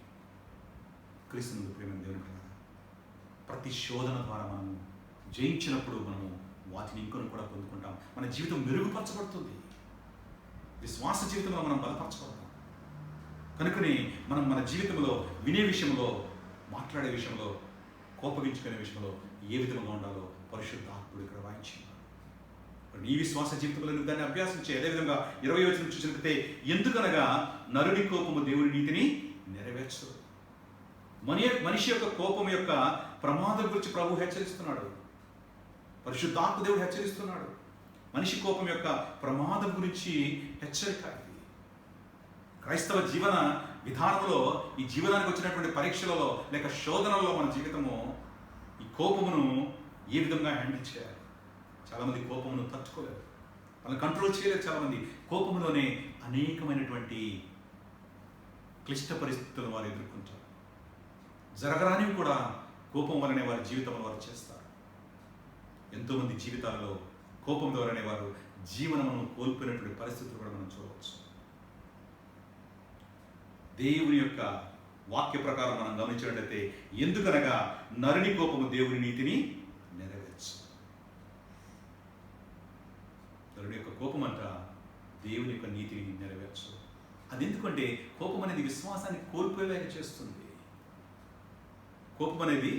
క్రీస్తునందు ప్రేమ దేవుని పిల్లలారా, ప్రతి శోధన ద్వారా మనము జయించినప్పుడు మనము వాటిని ఇంకొన్ని కూడా పొందుకుంటాం. మన జీవితం మెరుగుపరచబడుతుంది. విశ్వాస జీవితంలో మనం బలపరచబడతాం. కనుకనే మనం మన జీవితంలో వినే విషయంలో, మాట్లాడే విషయంలో, కోపగించుకునే విషయంలో ఏ విధంగా ఉండాలో పరిశుద్ధాత్ముడు ఇక్కడ వాయించింది. నీ విశ్వాస జీవితంలో నువ్వు దాన్ని అభ్యాసించే. అదేవిధంగా 20వ వచనం చూసినట్లయితే, ఎందుకనగా నరుని కోపము దేవుని నీతిని నెరవేర్చదు. మనిషి యొక్క కోపం యొక్క ప్రమాదం గురించి ప్రభు హెచ్చరిస్తున్నాడు. పరిశుద్ధాత్మ దేవుడు హెచ్చరిస్తున్నాడు. మనిషి కోపం యొక్క ప్రమాదం గురించి హెచ్చరిక. క్రైస్తవ జీవన విధానంలో, ఈ జీవనానికి వచ్చినటువంటి పరీక్షలలో లేక శోధనలలో మన జీవితము ఈ కోపమును ఏ విధంగా హ్యాండిల్ చేయాలి. చాలామంది కోపమును తట్టుకోలేరు, వాళ్ళని కంట్రోల్ చేయలేరు. చాలామంది కోపంలోనే అనేకమైనటువంటి క్లిష్ట పరిస్థితులను వారు ఎదుర్కొంటారు. జరగరానివి కూడా కోపం వలనే వారి జీవితంలో వారు చేస్తారు. ఎంతోమంది జీవితాలలో కోపం ద్వారానే వారు జీవనమును కోల్పోయినటువంటి పరిస్థితులు కూడా మనం చూడవచ్చు. దేవుని యొక్క వాక్య ప్రకారం మనం గమనించినట్లయితే, ఎందుకనగా నరుని కోపము దేవుని నీతిని నెరవేర్చు. నరుని యొక్క కోపం అంట దేవుని యొక్క నీతిని నెరవేర్చు. అది ఎందుకంటే కోపం అనేది విశ్వాసాన్ని కోల్పోయేలాగా చేస్తుంది. కోపం అనేది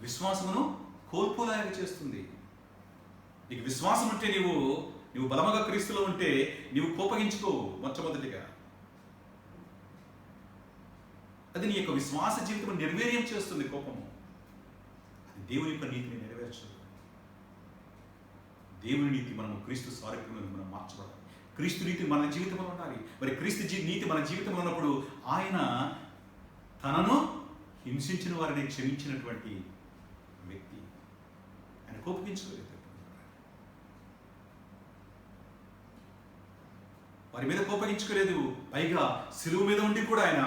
విశ్వాసమును కోల్పోయేలాగా చేస్తుంది. నీకు విశ్వాసం ఉంటే నువ్వు బలముగా క్రీస్తులో ఉంటే నీవు కోపగించుకోవు. మొట్టమొదటిగా అది నీ యొక్క విశ్వాస జీవితం నిర్వీర్యం చేస్తుంది. కోపము అది దేవుని యొక్క నీతిని నెరవేర్చదు. దేవుని నీతి మనము క్రీస్తు స్వరూపంలో మనం మార్చబడాలి. క్రీస్తు నీతి మన జీవితంలో ఉండాలి. మరి క్రీస్తు నీతి మన జీవితంలో ఉన్నప్పుడు ఆయన తనను హింసించిన వారిని క్షమించినటువంటి వ్యక్తి. ఆయన కోపగించుకోలేదు. వారి మీద కోపగించుకోలేదు. పైగా సిలువ మీద ఉండి కూడా ఆయన,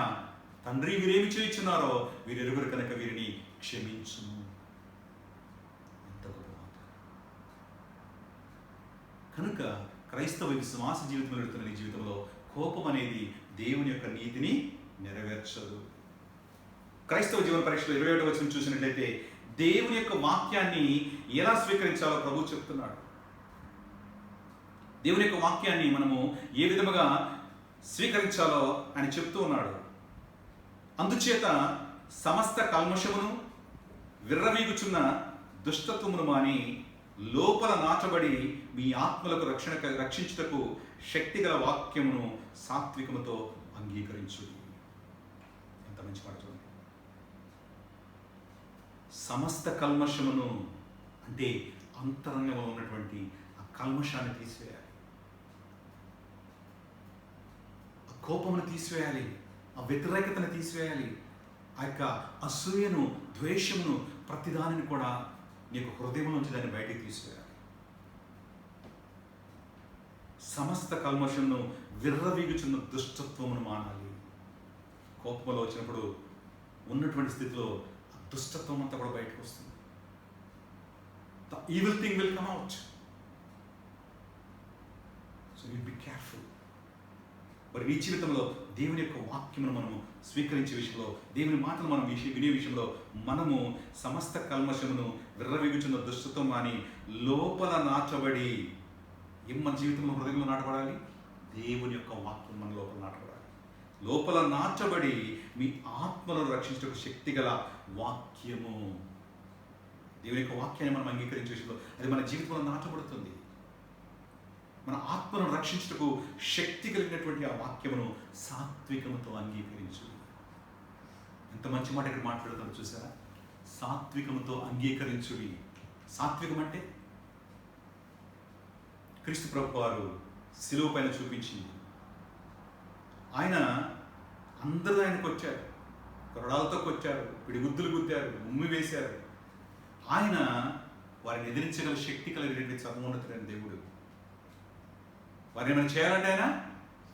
తండ్రి వీరేమి చేయుచున్నారో వీరెరుగురు కనుక వీరిని క్షమించును. ఎంత గొప్ప మాట. కనుక క్రైస్తవ విశ్వాస జీవితంలో ఎడుతున్న నీ జీవితంలో కోపం అనేది దేవుని యొక్క నీతిని నెరవేర్చదు. క్రైస్తవ జీవన పరీక్షలో 21వ వచనం చూసినట్లయితే, దేవుని యొక్క వాక్యాన్ని ఎలా స్వీకరించాలో ప్రభు చెప్తున్నాడు. దేవుని యొక్క వాక్యాన్ని మనము ఏ విధముగా స్వీకరించాలో ఆయన చెప్తూ ఉన్నాడు. అందుచేత సమస్త కల్మషమును, విర్రవీగుచున్న దుష్టత్వమును మాని లోపల నాచబడి మీ ఆత్మలకు రక్షించుటకు శక్తిగల వాక్యమును సాత్వికముతో అంగీకరించు. ఎంత మంచి మాట చూడండి. సమస్త కల్మషమును అంటే అంతరంగంలో ఉన్నటువంటి ఆ కల్మషాన్ని తీసివేయాలి, ఆ కోపమును తీసివేయాలి, ఆ వ్యతిరేకతను తీసివేయాలి, ఆ ఆ యొక్క అసూయను, ద్వేషమును, ప్రతిదానిని కూడా నీ యొక్క హృదయం నుంచి దాన్ని బయటికి తీసివేయాలి. సమస్త కల్మషంను, విర్రవీగుచున్న దుష్టత్వమును మానాలి. కోపంలో వచ్చినప్పుడు ఉన్నటువంటి స్థితిలో ఆ దుష్టత్వం అంతా కూడా బయటకు వస్తుంది. The evil thing will come out. So you be careful. మరి నీ జీవితంలో దేవుని యొక్క వాక్యమును మనము స్వీకరించే విషయంలో, దేవుని మాటలు మనం వినే విషయంలో మనము సమస్త కల్మషమును, విర్రవీగుచున్న దుష్టత్వం అని లోపల నాటబడి, ఏం మన జీవితంలో హృదయంలో నాటబడాలి? దేవుని యొక్క వాక్యం మన లోపల నాటబడాలి. లోపల నాటబడి మీ ఆత్మలను రక్షించడానికి శక్తి గల వాక్యము. దేవుని యొక్క వాక్యాన్ని మనం అంగీకరించే విషయంలో అది మన జీవితంలో నాటబడుతుంది. మన ఆత్మను రక్షించుటకు శక్తి కలిగినటువంటి ఆ వాక్యమును సాత్వికముతో అంగీకరించు. ఎంత మంచి మాట ఇక్కడ మాట్లాడుతాను చూసారా? సాత్వికముతో అంగీకరించుడి. సాత్వికం అంటే క్రీస్తు ప్రభు వారు శిలువ పైన చూపించింది. ఆయన అందరూ ఆయనకు వచ్చారు, కొరడాలతో కొచ్చారు, పిడిగుద్దులు గుద్దారు, ఉమ్మి వేశారు. ఆయన వారిని ఎదిరించగల శక్తి కలిగినటువంటి సర్వోన్నతుడైన దేవుడు. వారిని ఏమైనా చేయాలంటే ఆయన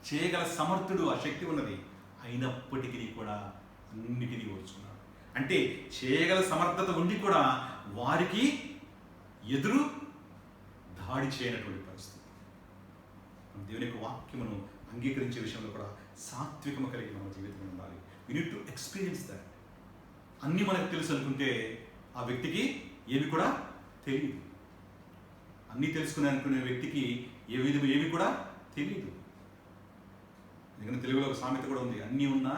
చేయగల సమర్థుడు, ఆ శక్తి ఉన్నది. అయినప్పటికీ కూడా అన్నిటినీ ఓర్చుకున్నాడు. అంటే చేయగల సమర్థత ఉండి కూడా వారికి ఎదురు దాడి చేయనటువంటి పరిస్థితి. దేవుని యొక్క వాక్యమును అంగీకరించే విషయంలో కూడా సాత్వికము కలిగి మన జీవితంలో ఉండాలి. You need to experience that. అన్నీ మనకు తెలుసు అనుకుంటే ఆ వ్యక్తికి ఏవి కూడా తెలియదు. అన్నీ తెలుసుకుని అనుకునే వ్యక్తికి ఏవి కూడా తెలియదు. ఎందుకంటే తెలుగులో ఒక సామెత కూడా ఉంది, అన్నీ ఉన్నా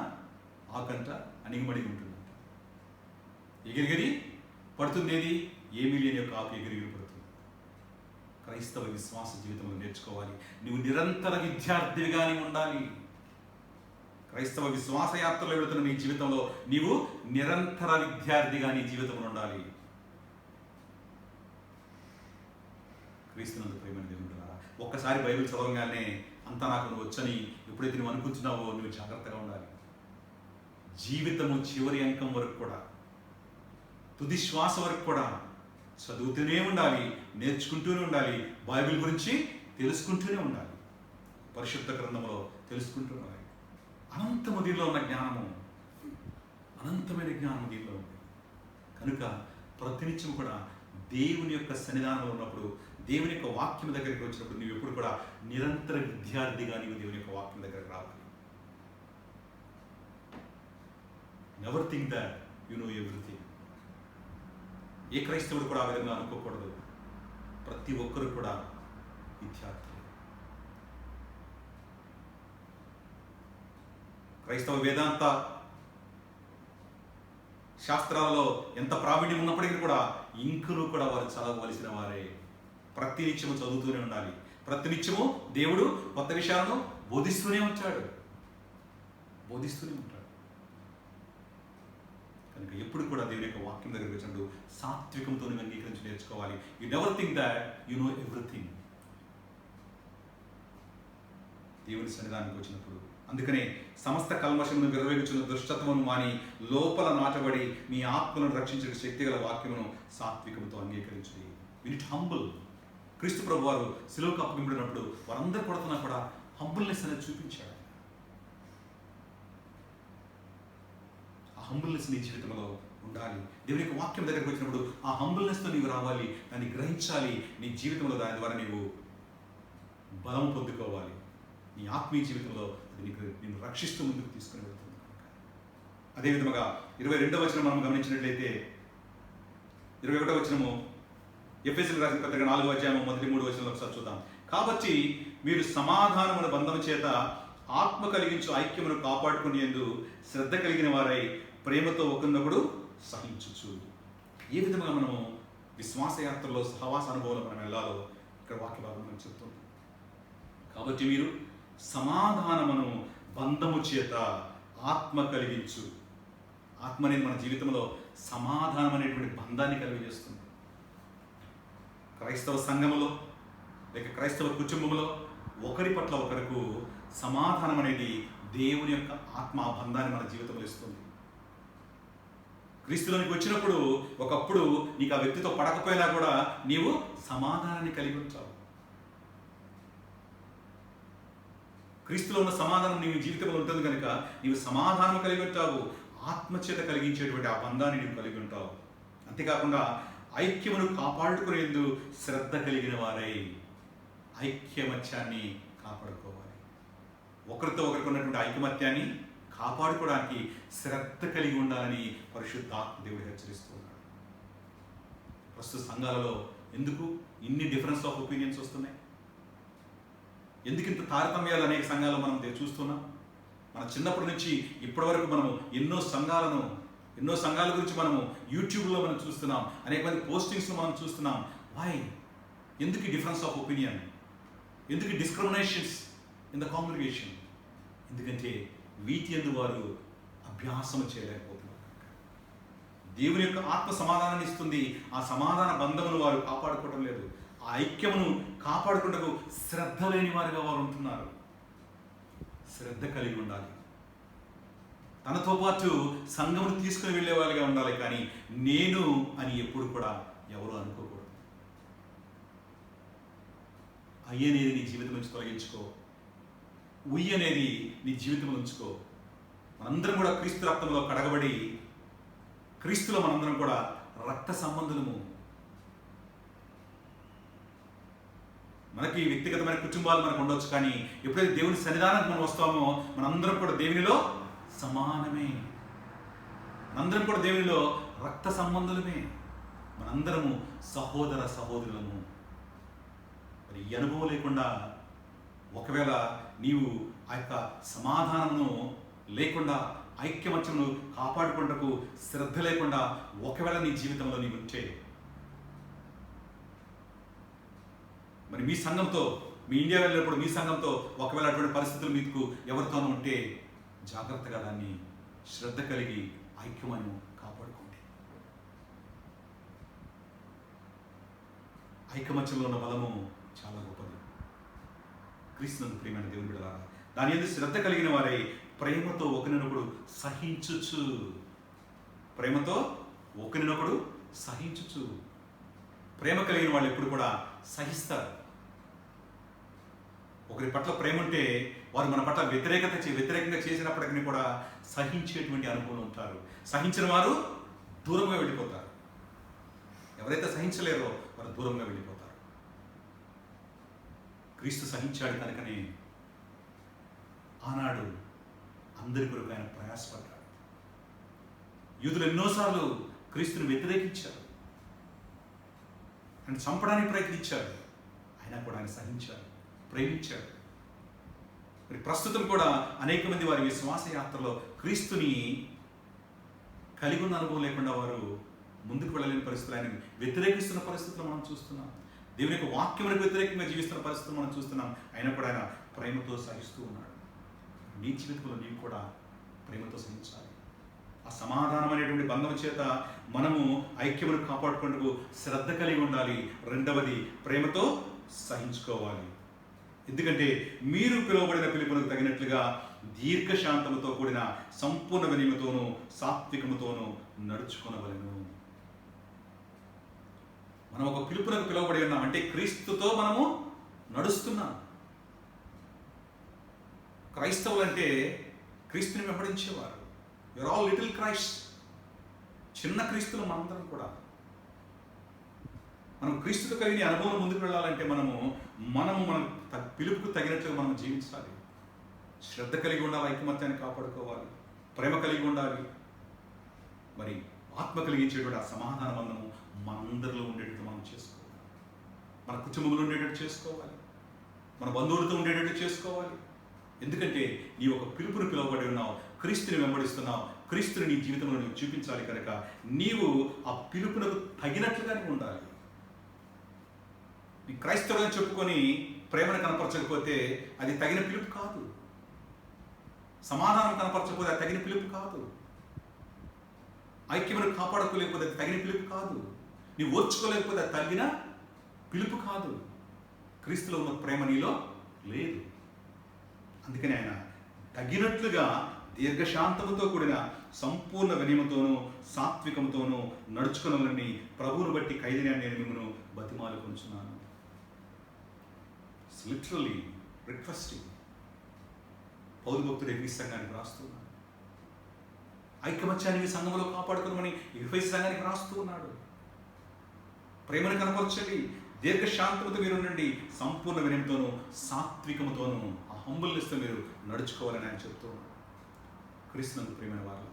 ఆకంట అణిగిమడిగి ఉంటుందంట. ఎగిరిగిరి పడుతుంది ఏది? ఏమీ లేని యొక్క ఆకు ఎగిరిగిరి పడుతుంది. క్రైస్తవ విశ్వాస జీవితంలో నేర్చుకోవాలి. నువ్వు నిరంతర విద్యార్థివిగానే ఉండాలి. క్రైస్తవ విశ్వాస యాత్రలో వెళుతున్న నీ జీవితంలో నీవు నిరంతర విద్యార్థిగా నీ జీవితంలో ఉండాలి. క్రీస్తునందు ప్రియమైన దేవుడులారా, ఒక్కసారి బైబిల్ చదవగానే అంతా నాకు నువ్వు వచ్చని ఎప్పుడైతే నువ్వు అనుకుంటున్నావో నువ్వు జాగ్రత్తగా ఉండాలి. జీవితము చివరి అంకం వరకు కూడా, తుది శ్వాస వరకు కూడా చదువుతూనే ఉండాలి, నేర్చుకుంటూనే ఉండాలి, బైబిల్ గురించి తెలుసుకుంటూనే ఉండాలి, పరిశుద్ధ గ్రంథంలో తెలుసుకుంటూ ఉండాలి. అనంతము దీనిలో ఉన్న జ్ఞానము, అనంతమైన జ్ఞానము దీనిలో ఉంది. కనుక ప్రతినిత్యం కూడా దేవుని యొక్క సన్నిధానంలో ఉన్నప్పుడు, దేవుని యొక్క వాక్యం దగ్గరికి వచ్చినప్పుడు నువ్వు ఎప్పుడు కూడా నిరంతర విద్యార్థిగా నీవు దేవుని యొక్క వాక్యం దగ్గరికి రావాలి. Never think that you know everything. ఏ క్రైస్తవుడు కూడా ఆ విధంగా అనుకోకూడదు. ప్రతి ఒక్కరు కూడా విద్యార్థులు. క్రైస్తవ వేదాంత శాస్త్రాలలో ఎంత ప్రావీణ్యం ఉన్నప్పటికీ కూడా ఇంకను కూడా వారు చదవవలసిన వారే. ప్రతినిత్యము చదువుతూనే ఉండాలి. ప్రతినిత్యము దేవుడు కొత్త విషయాలను బోధిస్తూనే ఉంటాడు. కనుక ఎప్పుడు కూడా దేవుని యొక్క వాక్యం దగ్గరికి వచ్చినప్పుడు సాత్వికంతో అంగీకరించి నేర్చుకోవాలి. You never think that you know everything. దేవుని సన్నిధానానికి వచ్చినప్పుడు అందుకనే సమస్త కల్మషమును విర్రవీగుచున్న దుష్టత్వమును మాని లోపల నాటబడి మీ ఆత్మలను రక్షించే శక్తిగల వాక్యమును సాత్వికంతో అంగీకరించుడి. Unit humble. క్రీస్తు ప్రభు వారు శిలువకు అప్పగింపబడినప్పుడు వారందరూ పడుతున్నా కూడా హంబుల్నెస్ అనేది చూపించాడు. ఆ హంబుల్నెస్ నీ జీవితంలో ఉండాలి. దేవుని యొక్క వాక్యం దగ్గరికి వచ్చినప్పుడు ఆ హంబుల్నెస్తో నీవు రావాలి, దాన్ని గ్రహించాలి. నీ జీవితంలో దాని ద్వారా నీవు బలం పొందుకోవాలి. నీ ఆత్మీయ జీవితంలో అది నిన్ను రక్షిస్తూ ముందుకు తీసుకుని వెళ్తుంది. అదేవిధంగా 22వ వచనం మనం గమనించినట్లయితే 21వ వచనము ఎఫెసీయులకు రాసిన పత్రిక 4వ అధ్యాయం మొదటి 3 వచనాలు ఒకసారి చూద్దాం. కాబట్టి మీరు సమాధానమున బంధము చేత ఆత్మ కలిగించు ఐక్యమును కాపాడుకునేందు శ్రద్ధ కలిగిన వారై ప్రేమతో ఒకరినొకడు సహించుచు. ఏ విధంగా మనము విశ్వాస యాత్రలో సహవాస అనుభవంలో మనం వెళ్ళాలో ఇక్కడ వాక్య భాగం మనకు చెప్తుంది. కాబట్టి మీరు సమాధానమును బంధము చేత ఆత్మ కలిగించు. ఆత్మ అనేది మన జీవితంలో సమాధానం అనేటువంటి బంధాన్ని కలిగజేస్తుంది. క్రైస్తవ సంఘములో లేక క్రైస్తవ కుటుంబంలో ఒకరి పట్ల ఒకరికి సమాధానం అనేది దేవుని యొక్క ఆత్మ బంధాన్ని మన జీవితంలో ఇస్తుంది. క్రీస్తులోనికి వచ్చినప్పుడు ఒకప్పుడు నీకు ఆ వ్యక్తితో పడకపోయినా కూడా నీవు సమాధానాన్ని కలిగి ఉంటావు. క్రీస్తులో ఉన్న సమాధానం నీ జీవితంలో ఉంటుంది కనుక నీవు సమాధానం కలిగి ఉంటావు. ఆత్మచేత కలిగించేటువంటి ఆ బంధాన్ని నీవు కలిగి ఉంటావు. అంతేకాకుండా ఐక్యమును కాపాడుకునేందుకు శ్రద్ధ కలిగిన వారై ఐక్యమత్యాన్ని కాపాడుకోవాలి. ఒకరితో ఒకరికి ఉన్నటువంటి ఐకమత్యాన్ని కాపాడుకోవడానికి శ్రద్ధ కలిగి ఉండాలని పరిశుద్ధాత్మ దేవుడు హెచ్చరిస్తున్నాడు. ప్రస్తుత సంఘాలలో ఎందుకు ఇన్ని డిఫరెన్స్ ఆఫ్ ఒపీనియన్స్ వస్తున్నాయి? ఎందుకు ఇంత తారతమ్యాలు అనేక సంఘాలు మనం చూస్తున్నాం? మన చిన్నప్పటి నుంచి ఇప్పటి వరకు మనము ఎన్నో సంఘాల గురించి మనము యూట్యూబ్లో మనం చూస్తున్నాం, అనేక మంది పోస్టింగ్స్లో మనం చూస్తున్నాం. వై? ఎందుకు డిఫరెన్స్ ఆఫ్ ఒపీనియన్? ఎందుకు డిస్క్రిమినేషన్స్ ఇన్ ద కాంగ్రిగేషన్? ఎందుకంటే వీటి యందు వారు అభ్యాసం చేయలేకపోతున్నారు. దేవుని యొక్క ఆత్మ సమాధానాన్ని ఇస్తుంది. ఆ సమాధాన బంధమును వారు కాపాడుకోవడం లేదు. ఆ ఐక్యమును కాపాడుకుంటూ శ్రద్ధ లేని వారుగా వారు ఉంటున్నారు. శ్రద్ధ కలిగి ఉండాలి. తనతో పాటు సంఘమును తీసుకుని వెళ్ళే వాళ్ళుగా ఉండాలి. కానీ నేను అని ఎప్పుడు కూడా ఎవరు అనుకోకూడదు. అయ్యనేది నీ జీవితం నుంచి తొలగించుకో. ఉయ్యి అనేది నీ జీవితంలో ఉంచుకో. మనందరం కూడా క్రీస్తు రక్తంలో కడగబడి క్రీస్తులో మనందరం కూడా రక్త సంబంధులము. మనకి వ్యక్తిగతమైన కుటుంబాలు మనకు ఉండొచ్చు, కానీ ఎప్పుడైతే దేవుని సన్నిధానానికి మనం వస్తామో మనందరం కూడా దేవునిలో సమానమే. మనందరం కూడా దేవునిలో రక్త సంబంధులమే. మనందరము సహోదర సహోదరులము. మరి ఈ అనుభవం లేకుండా ఒకవేళ నీవు ఆ యొక్క సమాధానమును లేకుండా ఐక్యమత్యమును కాపాడుకుంటకు శ్రద్ధ లేకుండా ఒకవేళ నీ జీవితంలో నీవు ఉంటే, మరి మీ సంఘంతో, మీ ఇండియా వెళ్ళినప్పుడు మీ సంఘంతో ఒకవేళ అటువంటి పరిస్థితులు మీకు ఎవరితోనూ ఉంటే జాగ్రత్తగా దాన్ని శ్రద్ధ కలిగి ఐక్యమను కాపాడుకోండి. ఐకమత్యంలో ఉన్న బలము చాలా గొప్పది. క్రీస్తునందు ప్రియమైన దేవుని బిడ్డలారా, దాని యందు శ్రద్ధ కలిగిన వారై ప్రేమతో ఒకరినొకడు సహించుచు. ప్రేమతో ఒకరినొకడు సహించుచు. ప్రేమ కలిగిన వాళ్ళు ఎప్పుడు కూడా సహిస్తారు. ఒకరి పట్ల ప్రేమ ఉంటే వారు మన పట్ల వ్యతిరేకంగా చేసినప్పటికీ కూడా సహించేటువంటి అనుభవం ఉంటారు. సహించిన వారు దూరంగా వెళ్ళిపోతారు. ఎవరైతే సహించలేరో వారు దూరంగా వెళ్ళిపోతారు. క్రీస్తు సహించాడు కనుకనే ఆనాడు అందరి కొరకు ఆయన ప్రయాసపడ్డాడు. యూదులు ఎన్నోసార్లు క్రీస్తుని వ్యతిరేకించారు, ఆయన చంపడానికి ప్రయత్నించారు. అయినా కూడా ఆయన సహించారు, ప్రేమించాడు. మరి ప్రస్తుతం కూడా అనేక మంది వారి విశ్వాస యాత్రలో క్రీస్తుని కలిగి ఉన్న అనుభవం లేకుండా వారు ముందుకు వెళ్ళలేని పరిస్థితులు, ఆయన వ్యతిరేకిస్తున్న పరిస్థితులు మనం చూస్తున్నాం. దేవుని యొక్క వాక్యములకు వ్యతిరేకంగా జీవిస్తున్న పరిస్థితులు మనం చూస్తున్నాం. అయినా కూడా ఆయన ప్రేమతో సహిస్తూ ఉన్నాడు. నీ జీవితంలో నీవు కూడా ప్రేమతో సహించాలి. ఆ సమాధానం అనేటువంటి బంధం చేత మనము ఐక్యమును కాపాడుకుంటూ శ్రద్ధ కలిగి ఉండాలి. రెండవది, ప్రేమతో సహించుకోవాలి. ఎందుకంటే మీరు పిలువబడిన పిలుపునకు తగినట్లుగా దీర్ఘశాంతముతో కూడిన సంపూర్ణ వినయముతోనూ సాత్వికముతోనూ నడుచుకొనవలెను. మనం ఒక పిలుపునకు పిలువబడి ఉన్నాం అంటే క్రీస్తుతో మనము నడుస్తున్నాం. క్రైస్తవులు అంటే క్రీస్తుని వెంబడించేవారు. You are all little Christ. చిన్న క్రీస్తులు మనందరం కూడా. మనం క్రీస్తుతో కలిగిన అనుభవం ముందుకు వెళ్ళాలంటే మనము మన పిలుపుకు తగినట్లుగా మనం జీవించాలి. శ్రద్ధ కలిగి ఉండాలి, ఐకమత్యాన్ని కాపాడుకోవాలి, ప్రేమ కలిగి ఉండాలి. మరి ఆత్మ కలిగించేటువంటి ఆ సమాధాన బంధము మనందరిలో ఉండేటట్టు మనం చేసుకోవాలి. మన కుటుంబంలో ఉండేటట్టు చేసుకోవాలి, మన బంధువులతో ఉండేటట్టు చేసుకోవాలి. ఎందుకంటే నీ ఒక పిలుపును పిలువబడి ఉన్నావు, క్రీస్తుని వెంబడిస్తున్నావు, క్రీస్తుని నీ జీవితంలో నీవు చూపించాలి కనుక నీవు ఆ పిలుపునకు తగినట్లుగానే ఉండాలి. నీ క్రైస్తవులని చెప్పుకొని ప్రేమను కనపరచకపోతే అది తగిన పిలుపు కాదు. సమాధానం కనపరచకపోతే అది తగిన పిలుపు కాదు. ఐక్యమును కాపాడుకోలేకపోతే అది తగిన పిలుపు కాదు. నీ ఓర్చుకోలేకపోతే అది తగిన పిలుపు కాదు. క్రీస్తులో ఉన్న ప్రేమ నీలో లేదు. అందుకని ఆయన తగినట్లుగా దీర్ఘశాంతముతో కూడిన సంపూర్ణ వినయముతోనూ సాత్వికముతోనూ నడుచుకున్నని ప్రభువును బట్టి ఖైదీని నేను మిమ్మల్ని బతిమాలుకొనుచున్నాను. Literally requesting. పౌలు భక్తుడు ఎఫెసీ సంఘానికి రాస్తున్నాడు. ఐకమత్యాన్ని సంఘంలో కాపాడుకోమని ఎఫెసీ సంఘానికి రాస్తూ ఉన్నాడు. ప్రేమను కనపరచండి, దీర్ఘశాంతముతో మీరు ఉండండి, సంపూర్ణ వినయంతోనూ సాత్వికముతోనూ ఆ హంబుల్నెస్తో మీరు నడుచుకోవాలని ఆయన చెప్తూ ఉన్నాడు. క్రీస్తునందు ప్రియమైన వారు,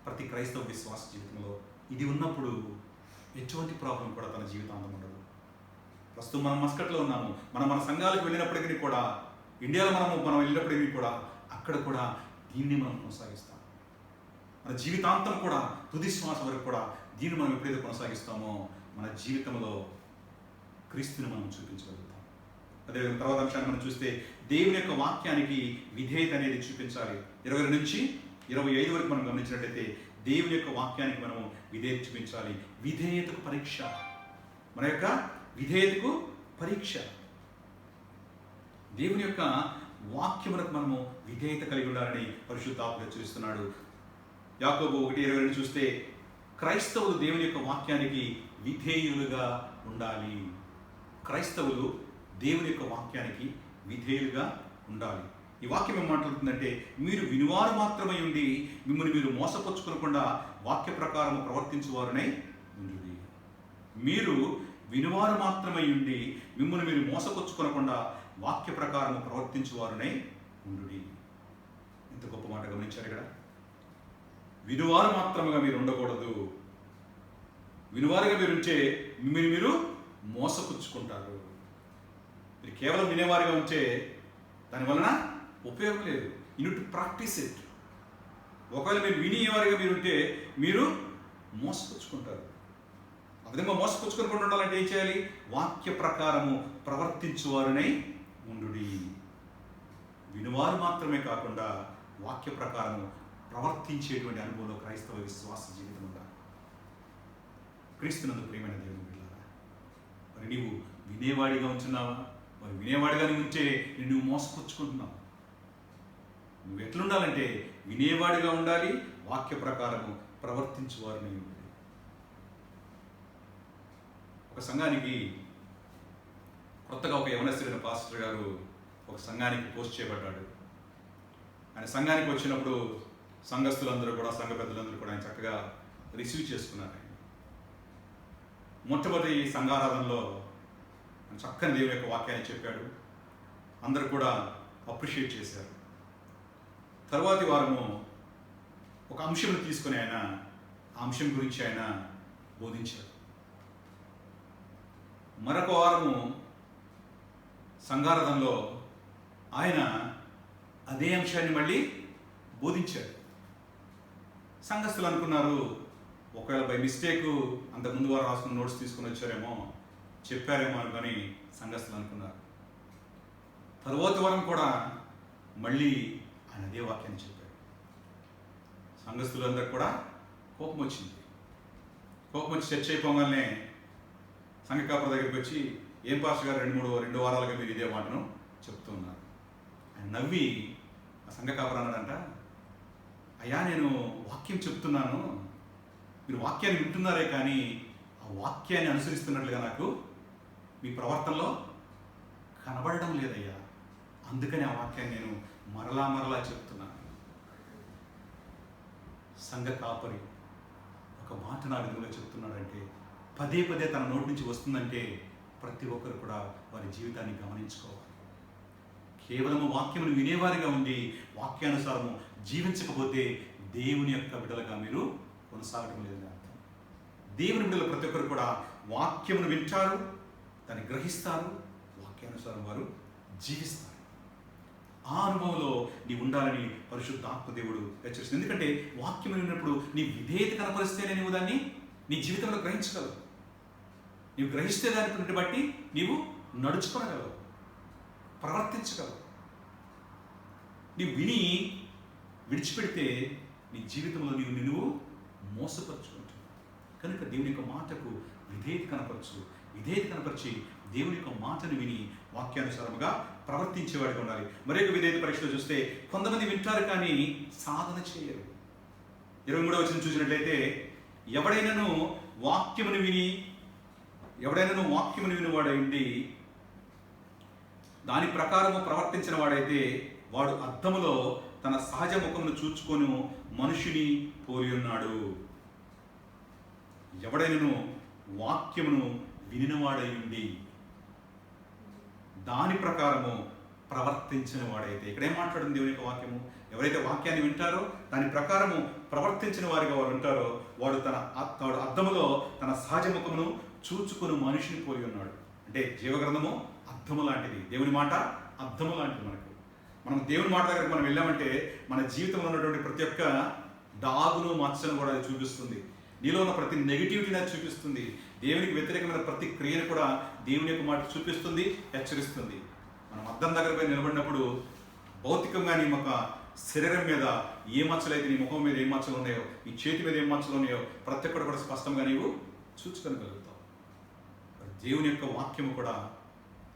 ప్రతి క్రైస్తవ విశ్వాస జీవితంలో ఇది ఉన్నప్పుడు ఎటువంటి ప్రాబ్లం కూడా తన జీవితాంతం ఉండదు. ప్రస్తుతం మనం మస్కట్లో ఉన్నాము. మన సంఘాలకు వెళ్ళినప్పటికీ కూడా, ఇండియాలో మనం వెళ్ళినప్పటికీ కూడా అక్కడ కూడా దీన్ని మనం కొనసాగిస్తాం. మన జీవితాంతం కూడా తుది శ్వాస వరకు కూడా దీన్ని మనం ఎప్పుడైతే కొనసాగిస్తామో మన జీవితంలో క్రీస్తుని మనం చూపించగలుగుతాం. అదేవిధంగా తర్వాత అంశాన్ని మనం చూస్తే దేవుని యొక్క వాక్యానికి విధేయత అనేది చూపించాలి. 20 నుంచి 25 వరకు మనం గమనించినట్లయితే దేవుని యొక్క వాక్యానికి మనము విధేయత చూపించాలి. విధేయతకు పరీక్ష, మన యొక్క విధేయతకు పరీక్ష. దేవుని యొక్క వాక్యములకు మనము విధేయత కలిగి ఉండాలని పరిశుద్ధాత్మ హెచ్చరిస్తున్నాడు. యాకోబు 1:22 చూస్తే క్రైస్తవులు దేవుని యొక్క వాక్యానికి విధేయులుగా ఉండాలి. క్రైస్తవులు దేవుని యొక్క వాక్యానికి విధేయులుగా ఉండాలి. ఈ వాక్యం ఏం మాట్లాడుతుందంటే, మీరు వినువారు మాత్రమై ఉండి మిమ్మల్ని మీరు మోసపరుచుకోకుండా వాక్య ప్రకారం ప్రవర్తించువారనై ఉండుడి. మీరు వినువారు మాత్రమై ఉండి మిమ్మల్ని మీరు మోసపరుచుకోకుండా వాక్య ప్రకారం ప్రవర్తించువారనై ఉండుడి. ఎంత గొప్ప మాట గమనించారు ఇక్కడ. వినువారు మాత్రముగా మీరు ఉండకూడదు. వినువారుగా మీరు ఉంటే మిమ్మల్ని మీరు మోసపుచ్చుకుంటారు. మీరు కేవలం వినేవారిగా ఉంటే దానివలన ఉపయోగం లేదు. You need to practice it. ఒకవేళ మీరు వినేవారిగా మీరు ఉంటే మీరు మోసపుచ్చుకుంటారు. ఆ విధంగా మోసపుచ్చుకోకుండా ఉండాలంటే ఏం చేయాలి? వాక్య ప్రకారము ప్రవర్తించువారునై ఉండుడి. వినువారు మాత్రమే కాకుండా వాక్య ప్రకారము ప్రవర్తించేటువంటి అనుభవంలో క్రైస్తవ విశ్వాస జీవితం ఉండాలి. క్రీస్తునందు ప్రియమైన దేవుని బిడ్డలారా, మరి నీవు వినేవాడిగా ఉంచున్నావా? మరి వినేవాడిగా నీవు ఉంటే నువ్వు మోసపుచ్చుకుంటున్నావు. నువ్వు ఎట్లుండాలంటే వినేవాడిగా ఉండాలి, వాక్య ప్రకారము ప్రవర్తించువారిని ఉండాలి. ఒక సంఘానికి కొత్తగా ఒక యవనస్తుడైన పాస్టర్ గారు ఒక సంఘానికి పోస్ట్ చేయబడ్డాడు. ఆయన సంఘానికి వచ్చినప్పుడు సంఘస్థులందరూ కూడా, సంఘ పెద్దలందరూ కూడా ఆయన చక్కగా రిసీవ్ చేసుకున్నారు. ఆయన మొట్టమొదటి సంఘారాధనలో చక్కని దేవుని యొక్క వాక్యాన్ని చెప్పాడు. అందరూ కూడా అప్రిషియేట్ చేశారు. తరువాతి వారము ఒక అంశంను తీసుకుని ఆయన ఆ అంశం గురించి ఆయన బోధించారు. మరొక వారము సంఘారాధనలో ఆయన అదే అంశాన్ని మళ్ళీ బోధించారు. సంఘస్థులు అనుకున్నారు, ఒకవేళ బై మిస్టేక్ అంతకుముందు వారు రాసుకున్న నోట్స్ తీసుకుని వచ్చారేమో, చెప్పారేమో అనుకొని సంఘస్థులు అనుకున్నారు. తరువాత వారం కూడా మళ్ళీ ఆయన అదే వాక్యాన్ని చెప్పారు. సంఘస్థులందరూ కూడా కోపం వచ్చింది. కోపం వచ్చి చర్చ అయిపోగానే సంఘ కాపరి దగ్గరికి వచ్చి, ఏం పాస్టర్ గారు 2 వారాలుగా మీరు ఇదే మాటను చెప్తూ ఉన్నారు. ఆయన నవ్వి ఆ సంఘ కాపరి అన్నాడంట, అయ్యా నేను వాక్యం చెప్తున్నాను, మీరు వాక్యాన్ని వింటున్నారే కానీ ఆ వాక్యాన్ని అనుసరిస్తున్నట్లుగా నాకు మీ ప్రవర్తనలో కనబడడం లేదయ్యా, అందుకని ఆ వాక్యాన్ని నేను మరలా చెప్తున్నాను. సంఘ కాపరి ఒక మాట నా విధంగా చెప్తున్నాడంటే, పదే తన నోటి నుంచి వస్తుందంటే ప్రతి ఒక్కరు కూడా వారి జీవితాన్ని గమనించుకోవాలి. కేవలము వాక్యమును వినేవారిగా ఉండి వాక్యానుసారము జీవించకపోతే దేవుని యొక్క బిడ్డలుగా మీరు కొనసాగడం లేదని అర్థం. దేవుని బిడ్డలు ప్రతి ఒక్కరు కూడా వాక్యమును వింటారు, దాన్ని గ్రహిస్తారు, వాక్యానుసారం వారు జీవిస్తారు. ఆ అనుభవంలో నీవు ఉండాలని పరిశుద్ధాత్మ దేవుడు హెచ్చరిస్తుంది. ఎందుకంటే వాక్యం విన్నప్పుడు నీ విధేయత కనపరిస్తేనే నీవు దాన్ని నీ జీవితంలో గ్రహించగలవు. నీవు గ్రహిస్తే దాన్ని బట్టి నీవు నడుచుకోగలవు, ప్రవర్తించగలవు. నీవు విని విడిచిపెడితే నీ జీవితంలో నువ్వు మోసపరుచుకుంటావు. కనుక దేవుని యొక్క మాటకు విధేయత కనపరచు. విధేయత కనపరిచి దేవుని యొక్క మాటను విని వాక్యానుసారముగా ప్రవర్తించేవాడిగా ఉండాలి. మరొక విధేయత పరీక్షలో చూస్తే కొంతమంది వింటారు కానీ సాధన చేయరు. 23వ వచనం చూసినట్లయితే ఎవడైనాను వాక్యమును వినివాడై ఉండి దాని ప్రకారము ప్రవర్తించిన వాడైతే వాడు అద్దములో తన సహజ ముఖమును చూచుకొని మనుషుని పోలి ఉన్నాడు. ఎవడైనాను వాక్యమును వినినవాడై ఉండి దాని ప్రకారము ప్రవర్తించిన వాడైతే, ఇక్కడేం మాట్లాడుతుంది దేవుని యొక్క వాక్యము? ఎవరైతే వాక్యాన్ని వింటారో దాని ప్రకారము ప్రవర్తించిన వారిగా వారు ఉంటారో వాడు అద్దములో తన సహజ ముఖమును చూచుకుని మనిషిని పోలి ఉన్నాడు. అంటే జీవగ్రంథము అద్దము లాంటిది, దేవుని మాట అద్దము లాంటిది. మనం దేవుని మాట దగ్గరికి మనం వెళ్ళామంటే మన జీవితంలో ఉన్నటువంటి ప్రతి ఒక్క డాగును మచ్చను కూడా అది చూపిస్తుంది. నీలో ఉన్న ప్రతి నెగిటివిటీని అది చూపిస్తుంది. దేవునికి వ్యతిరేకమైన ప్రతి క్రియను కూడా దేవుని యొక్క మాట చూపిస్తుంది, హెచ్చరిస్తుంది. మనం అద్దం దగ్గర పోయి నిలబడినప్పుడు భౌతికంగా నీ యొక్క శరీరం మీద ఏ మచ్చలైతే, నీ ముఖం మీద ఏ మచ్చలు ఉన్నాయో, నీ చేతి మీద ఏ మచ్చలు ఉన్నాయో ప్రతి ఒక్కటి కూడా స్పష్టంగా నీవు చూసుకోగలుగుతావు. దేవుని యొక్క వాక్యము కూడా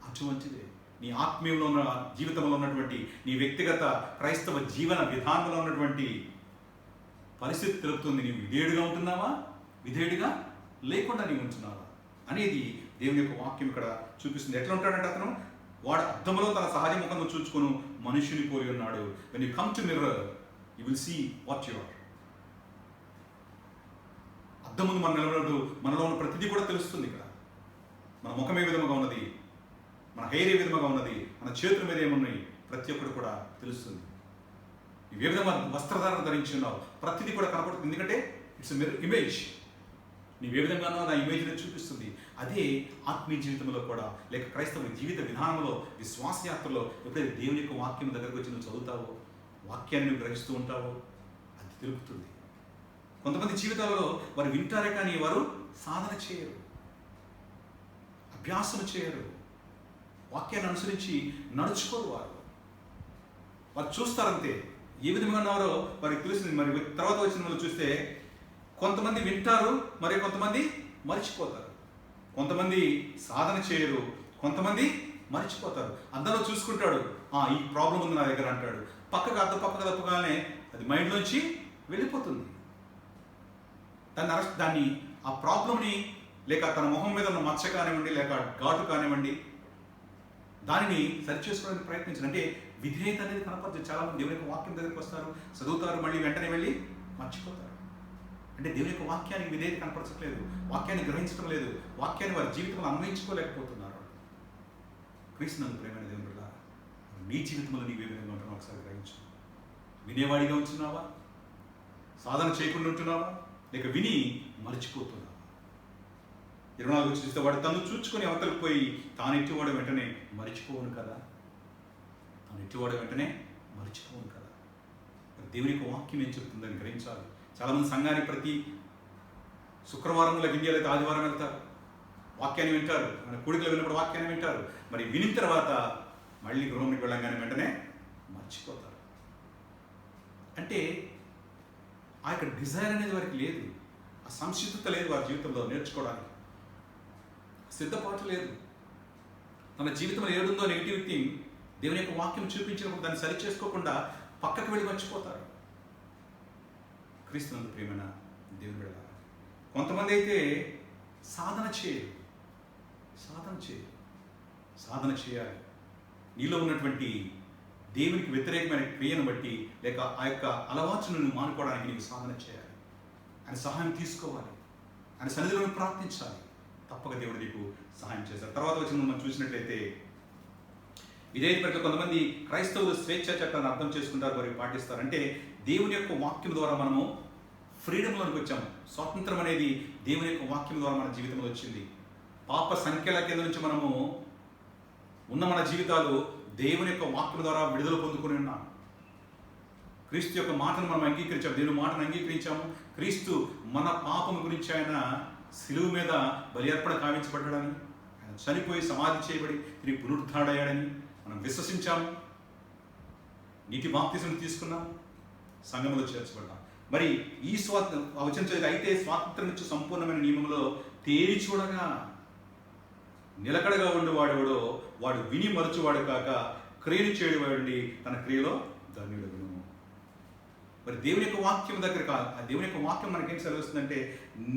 అటువంటిదే. నీ ఆత్మీయంలో ఉన్న జీవితంలో ఉన్నటువంటి నీ వ్యక్తిగత క్రైస్తవ జీవన విధానంలో ఉన్నటువంటి పరిస్థితి తెలుపుతుంది. నీవు విధేయుడిగా ఉంటున్నావా, విధేయుడిగా లేకుండా నీవు ఉంటున్నావా అనేది దేవుని యొక్క వాక్యం ఇక్కడ చూపిస్తుంది. ఎట్లా ఉంటాడంటే అతను వాడు అద్దములో తన సహజ ముఖంలో చూచుకొని మనుషుని పోలి ఉన్నాడు. When you come to mirror you will see what you are. అద్దం ముందు మనం నిలబడదు, మనలో ఉన్న ప్రతిదీ కూడా తెలుస్తుంది. ఇక్కడ మన ముఖం ఏ విధంగా ఉన్నది, మన హెయిర్ ఏ విధంగా ఉన్నది, మన చేతుల మీద ఏమున్నాయి, ప్రతి ఒక్కటి కూడా తెలుస్తుంది. నువ్వు ఏ విధంగా వస్త్రధారణ ధరించి ఉన్నావు ప్రతిదీ కూడా కనపడుతుంది. ఎందుకంటే ఇట్స్ మిర్రర్ ఇమేజ్. నీవు ఏ విధంగా ఉన్నావు ఆ ఇమేజ్ని చూపిస్తుంది. అదే ఆత్మీయ జీవితంలో కూడా, లేక క్రైస్తవ జీవిత విధానంలో, విశ్వాసయాత్రలో ఎప్పుడైతే దేవుని యొక్క వాక్యం దగ్గరకు వచ్చి నువ్వు చదువుతావో, వాక్యాన్ని నువ్వు గ్రహిస్తూ ఉంటావో అది తెలుపుతుంది. కొంతమంది జీవితాలలో వారు వింటారే కానీ వారు సాధన చేయరు, అభ్యాసం చేయరు, వాక్యాన్ని అనుసరించి నడుచుకోరు. వారు చూస్తారంతే, ఏ విధంగా ఉన్నారో వారికి తెలుస్తుంది. మరి తర్వాత వచ్చిన వాళ్ళు చూస్తే కొంతమంది వింటారు, మరి కొంతమంది మర్చిపోతారు. కొంతమంది సాధన చేయరు, కొంతమంది మర్చిపోతారు. అందరూ చూసుకుంటాడు, ఈ ప్రాబ్లం ఉంది నా దగ్గర అంటాడు, పక్కకు తప్పగానే అది మైండ్లోంచి వెళ్ళిపోతుంది. దాన్ని ఆ ప్రాబ్లంని, లేక తన మొహం మీద ఉన్న మచ్చ కానివ్వండి, లేక ఘాటు కానివ్వండి, దానిని సరిచేసుకోవడానికి ప్రయత్నించారు. అంటే విధేయత అనేది కనపడదు. చాలా మంది దేవుని యొక్క వాక్యం దగ్గరికి వస్తారు, చదువుతారు, మళ్ళీ వెంటనే వెళ్ళి మర్చిపోతారు. అంటే దేవుని యొక్క వాక్యానికి విధేయత కనపరచట్లేదు, వాక్యాన్ని గ్రహించడం లేదు, వాక్యాన్ని వారి జీవితంలో అన్వయించుకోలేకపోతున్నారు. క్రీస్తునందు ప్రేమైన దేవుని బిడ్డ, నీ జీవితంలో నీవు ఏ విధంగా ఉంటున్నావు ఒకసారి గ్రహించు. వినేవాడిగా ఉంటున్నావా, సాధన చేయకుండా ఉంటున్నావా, లేక విని మర్చిపోతున్నావా? 24 చూస్తే వాడు తను చూచుకొని అవతలకు పోయి తాను ఎట్టివాడు వెంటనే మర్చిపోవును కదా. దేవుని యొక్క వాక్యం ఏం చెప్తుందని గ్రహించాలి. చాలామంది సంఘానికి ప్రతి శుక్రవారం ఇండియాలో అయితే ఆదివారం వెళ్తారు, వాక్యాన్ని వింటారు, మన కూడికలు వెళ్ళినప్పుడు వాక్యాన్ని వింటారు. మరి వినిన తర్వాత మళ్ళీ గృహానికి వెళ్ళంగానే వెంటనే మర్చిపోతారు. అంటే ఆ యొక్క డిజైర్ అనేది వారికి లేదు, ఆ సంసిద్ధత లేదు వారి జీవితంలో నేర్చుకోవడానికి, సిద్ధపాటు లేదు. తన జీవితంలో ఏడుందో నెగిటివ్ థింగ్ దేవుని యొక్క వాక్యం చూపించినప్పుడు దాన్ని సరి చేసుకోకుండా పక్కకు వెళ్ళి మర్చిపోతారు. క్రీస్తునందు ప్రియమైన దేవుని బిడ్డలారా, కొంతమంది అయితే సాధన చేయాలి. నీలో ఉన్నటువంటి దేవునికి వ్యతిరేకమైన క్రియను బట్టి, లేక ఆ యొక్క అలవాటును మానుకోవడానికి నీకు సాధన చేయాలి. ఆయన సహాయం తీసుకోవాలి, ఆయన సన్నిధిలో ప్రార్థించాలి. తప్పక దేవుడు నీకు సహాయం చేశారు. తర్వాత వచ్చిన మనం చూసినట్లయితే ఇదే పట్ల కొంతమంది క్రైస్తవులు స్వేచ్ఛా చట్టాన్ని అర్థం చేసుకుంటారు, వారికి పాటిస్తారు. అంటే దేవుని యొక్క వాక్యం ద్వారా మనము ఫ్రీడంలోనికి వచ్చాము. స్వాతంత్రం అనేది దేవుని యొక్క వాక్యం ద్వారా మన జీవితంలో వచ్చింది. పాప సంఖ్యల కింద నుంచి మనము ఉన్న మన జీవితాలు దేవుని యొక్క వాక్యం ద్వారా విడుదల పొందుకుని ఉన్నాం. క్రీస్తు యొక్క మాటను మనం అంగీకరించాము, దేవుని మాటను అంగీకరించాము. క్రీస్తు మన పాపం గురించి ఆయన శిలువ మీద బలి అర్పణ కావించబడ్డాడని, ఆయన చనిపోయి సమాధి చేయబడి తిరిగి పునరుద్ధాడయ్యాడని మనం విశ్వసించాము. నీటి బాప్తిజం తీసుకున్నాం, సంఘంలో చేర్చబడ్డాం. మరి ఈ వచనం చదివి అయితే స్వాతంత్రం నుంచి సంపూర్ణమైన నియమంలో తేరి చూడగా నిలకడగా ఉండేవాడెవడో వాడు విని మరచువాడు కాక క్రియలు చేయవాడి తన క్రియలో ధన్యుడగును. మరి దేవుని యొక్క వాక్యం దగ్గర కాదు, ఆ దేవుని యొక్క వాక్యం మనకేం సెలవుస్తుందంటే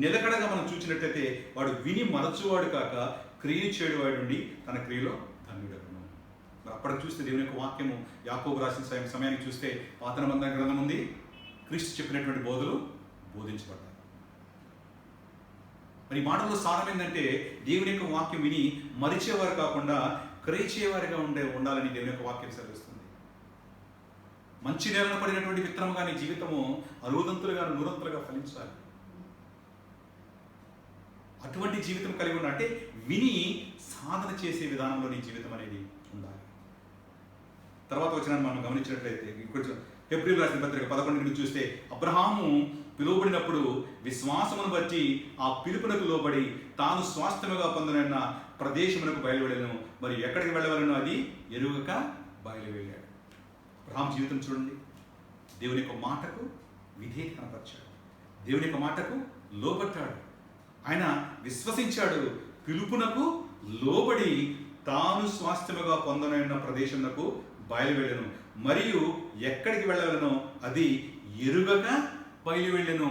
నిలకడగా మనం చూసినట్లయితే వాడు విని మరచువాడు కాక క్రియలు చేయవాడి తన క్రియలో ధన్యుడగును. మరి అప్పటికి చూస్తే దేవుని యొక్క వాక్యము యాకోబు రాసిన సమయానికి చూస్తే పాత నిబంధన గ్రంథం ఉంది, క్రీస్తు చెప్పినటువంటి బోధలు బోధించబడ్డాయి. మరి ఈ మాటల్లో సారం ఏంటంటే దేవుని యొక్క వాక్యం విని మరిచేవారు కాకుండా క్రయించేవారిగా ఉండాలని దేవుని యొక్క వాక్యం సెలవిస్తుంది. మంచి నేలను పడినటువంటి విత్తనముగా నీ జీవితము అరుదంతులుగా నూరంతులుగా ఫలించాలి. అటువంటి జీవితం కలిగి ఉన్న అంటే విని సాధన చేసే విధానంలో నీ జీవితం అనేది ఉండాలి. తర్వాత వచ్చిన మనం గమనించినట్లయితే కొంచెం హెబ్రీయులకు రాసిన పత్రిక 11 చూస్తే అబ్రహాము పిలువబడినప్పుడు విశ్వాసమును బట్టి ఆ పిలుపునకు లోబడి తాను స్వాస్థ్యముగా పొందనన్న ప్రదేశమునకు బయలువెళ్ళను. మరి ఎక్కడికి వెళ్ళవలను అది ఎరుగక బయలువెళ్ళాడు. అబ్రహాము జీవితం చూడండి, దేవుని యొక్క మాటకు విధేయత కనపరిచాడు, దేవుని యొక్క మాటకు లోబట్టాడు, ఆయన విశ్వసించాడు, పిలుపునకు లోబడి తాను స్వాస్థ్యముగా పొందనన్న ప్రదేశమునకు బయలువెళ్ళను. మరియు ఎక్కడికి వెళ్ళవలనో అది ఎరుగక బయలువెళ్ళను.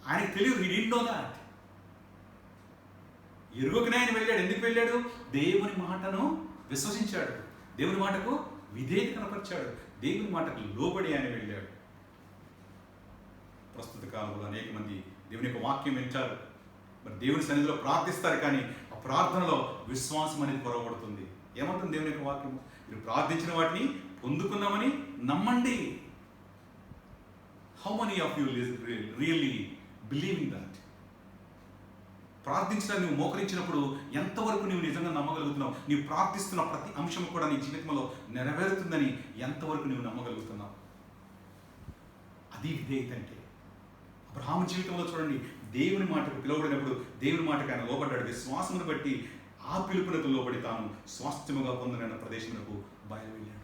ఆయనకు తెలియదు, హి డిడ్ంట్ నో దాట్. ఎరుగకనే ఆయన వెళ్ళాడు. ఎందుకు వెళ్ళాడు? దేవుని మాటను విశ్వసించాడు, దేవుని మాటకు విధేయత కనపరిచాడు, దేవుని మాటకు లోబడి ఆయన వెళ్ళాడు. ప్రస్తుత కాలంలో అనేక మంది దేవుని యొక్క వాక్యం వింటారు, మరి దేవుని సన్నిధిలో ప్రార్థిస్తారు, కానీ ఆ ప్రార్థనలో విశ్వాసం అనేది పొరబడుతుంది. ఏమంటుంది దేవుని యొక్క వాక్యము? మీరు ప్రార్థించిన వాటిని పొందుకున్నామని నమ్మండి. How many of you really believing that? ప్రార్థించడానికి నువ్వు మోకరించినప్పుడు ఎంతవరకు నువ్వు నిజంగా నమ్మగలుగుతున్నావు? నీవు ప్రార్థిస్తున్న ప్రతి అంశం కూడా నీ జీవితంలో నెరవేరుతుందని ఎంతవరకు నువ్వు నమ్మగలుగుతున్నావు? అది విధేయత అంటే. అబ్రహాము జీవితంలో చూడండి, దేవుని మాటకు పిలువబడినప్పుడు దేవుని మాటకు ఆయన లోబడ్డాడు. విశ్వాసమును బట్టి ఆ పిలుపునకు లోబడి తాను స్వాస్థ్యముగా పొందనన్న ప్రదేశమునకు బయలువెళ్ళాడు.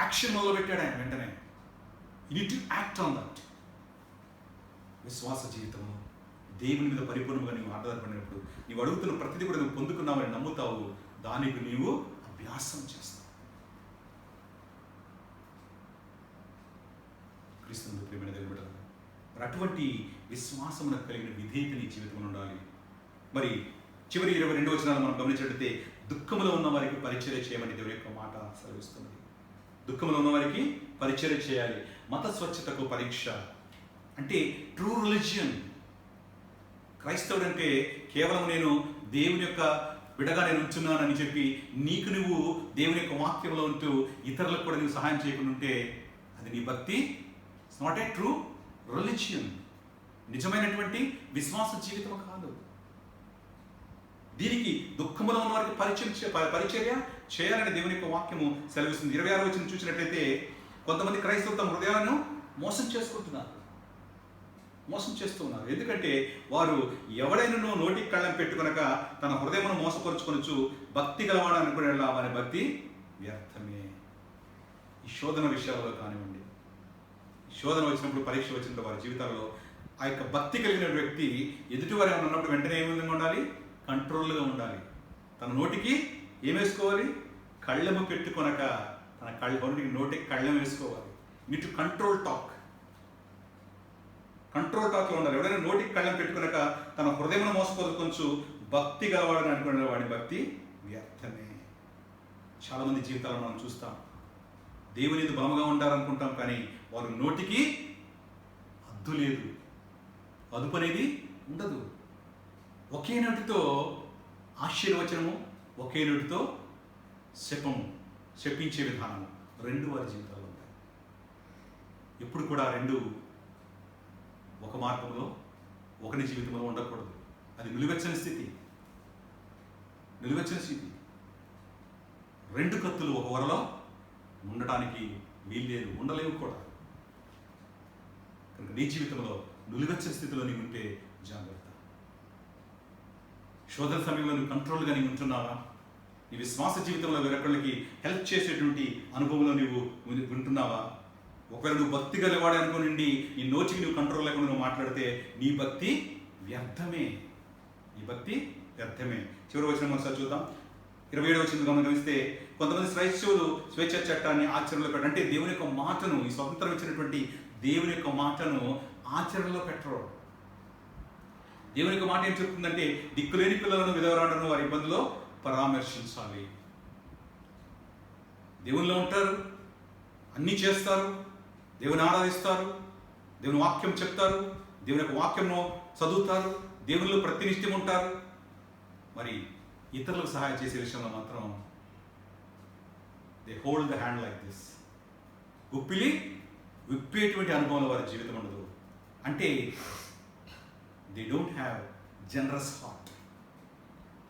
యాక్షన్ మొదలుపెట్టాడు ఆయన వెంటనే. You need to act on that. విశ్వాస జీవితంలో దేవుని మీద పరిపూర్ణంగా నీవు ఆధారపడినప్పుడు నీవు అడుగుతున్న ప్రతిదీ కూడా నువ్వు పొందుకున్నావని నమ్ముతావు, దానికి నీవు అభ్యాసం చేస్తావు. క్రీస్తునందు ప్రియమైన దేవుని బిడ్డలారా, మరి అటువంటి విశ్వాసమునకు కలిగిన విధేయత నీ జీవితంలో ఉండాలి. మరి చివరి 22 వచనాలు మనం గమనించినట్లయితే దుఃఖంలో ఉన్న వారికి పరిచర్య చేయమని దేవుని యొక్క మాట సెలవిస్తుంది. దుఃఖంలో ఉన్న వారికి పరిచర్య చేయాలి. మత స్వచ్ఛతకు పరీక్ష అంటే ట్రూ రిలిజియన్. క్రైస్తవుడు అంటే కేవలం నేను దేవుని యొక్క బిడగా నేను ఉంటున్నానని చెప్పి నీకు నువ్వు దేవుని యొక్క వాక్యంలో ఉంటూ ఇతరులకు కూడా నువ్వు సహాయం చేయకుండా ఉంటే అది నీ భక్తి. It's not a true religion. నిజమైనటువంటి విశ్వాస జీవితం కాదు. దీనికి దుఃఖంలో ఉన్న వారికి పరిచర్య చేయాలని దేవుని యొక్క వాక్యము సెలవిస్తుంది. 26వ వచనం చూసినట్లయితే కొంతమంది క్రైస్తవులు తమ హృదయాలను మోసం చేస్తున్నారు. ఎందుకంటే వారు ఎవడైనా నోటికి కళ్ళం పెట్టుకొనక తన హృదయమును మోసపరుచుకొనొచ్చు, భక్తి గలవాడు అనుకునే వారి భక్తి వ్యర్థమే. ఈ శోధన విషయాల్లో కానివ్వండి, శోధన వచ్చినప్పుడు, పరీక్ష వచ్చినప్పుడు వారి జీవితాల్లో ఆ యొక్క భక్తి కలిగిన వ్యక్తి ఎదుటి వారు ఏమైనా ఉన్నప్పుడు వెంటనే ఏ విధంగా ఉండాలి? కంట్రోల్గా ఉండాలి. తన నోటికి ఏం వేసుకోవాలి? కళ్ళెము పెట్టుకొనక తన నోటికి కళ్ళెం వేసుకోవాలి. నీ టు కంట్రోల్ టాక్లో ఉండాలి. ఎవరైనా నోటికి కళ్ళెం పెట్టుకునక తన హృదయమును మోసపోదుకొంచు భక్తి గలవాడని అనుకునే వాడి భక్తి వ్యర్థమే. చాలామంది జీవితాలను మనం చూస్తాం. దేవుని బలముగా ఉంటారనుకుంటాం, కానీ వారి నోటికి హద్దు లేదు, అదుపు అనేది ఉండదు. ఒకే నోటితో ఆశీర్వచనము, ఒకే నోటితో శపించే విధానము, రెండు వారి జీవితాల్లో ఉంటాయి. ఎప్పుడు కూడా రెండు ఒక మార్గంలో ఒకరి జీవితంలో ఉండకూడదు. అది నిలువెచ్చని స్థితి. రెండు కత్తులు ఒక వరలో ఉండటానికి వీల్లేదు, ఉండలేవు కూడా. కనుక నీ జీవితంలో నిలువెచ్చని స్థితిలో నీవు ఉంటే జాగ్రత్త. శోధన సమయంలో నువ్వు కంట్రోల్గా నీవు ఉంటున్నావా? నీ విశ్వాస జీవితంలో వేరొకళ్ళకి హెల్ప్ చేసేటువంటి అనుభవంలో నువ్వు ఉంటున్నావా? ఒకవేళ నువ్వు భక్తి గలవాడు అనుకోనండి, నీ నోటికి నువ్వు కంట్రోల్ లేకుండా నువ్వు మాట్లాడితే నీ భక్తి వ్యర్థమే. వ్యర్థమే. చివరి వచనం ఒకసారి చూద్దాం. 27వ వచనం గమనిస్తే, కొంతమంది క్రైస్తవులు స్వేచ్ఛ చట్టాన్ని ఆచరణలో పెట్టరు. అంటే దేవుని యొక్క మాటను, ఈ స్వతంత్రం ఇచ్చినటువంటి దేవుని యొక్క మాటను ఆచరణలో పెట్టరు. దేవుని యొక్క మాట ఏం చెప్తుందంటే, దిక్కులేని పిల్లలను, విధవరాండ్రను వారి ఇబ్బందుల్లో పరామర్శించాలి. దేవునిలో ఉంటారు, అన్నీ చేస్తారు, దేవుని ఆరాధిస్తారు, దేవుని వాక్యం చెప్తారు, దేవుని యొక్క వాక్యంను చదువుతారు, దేవునిలో ప్రతినిత్యం ఉంటారు. మరి ఇతరులకు సహాయం చేసే విషయంలో మాత్రం they hold the hand like this. గుప్పిలి విప్పేటువంటి అనుభవంలో వారి జీవితం ఉండదు. అంటే they don't have generous heart.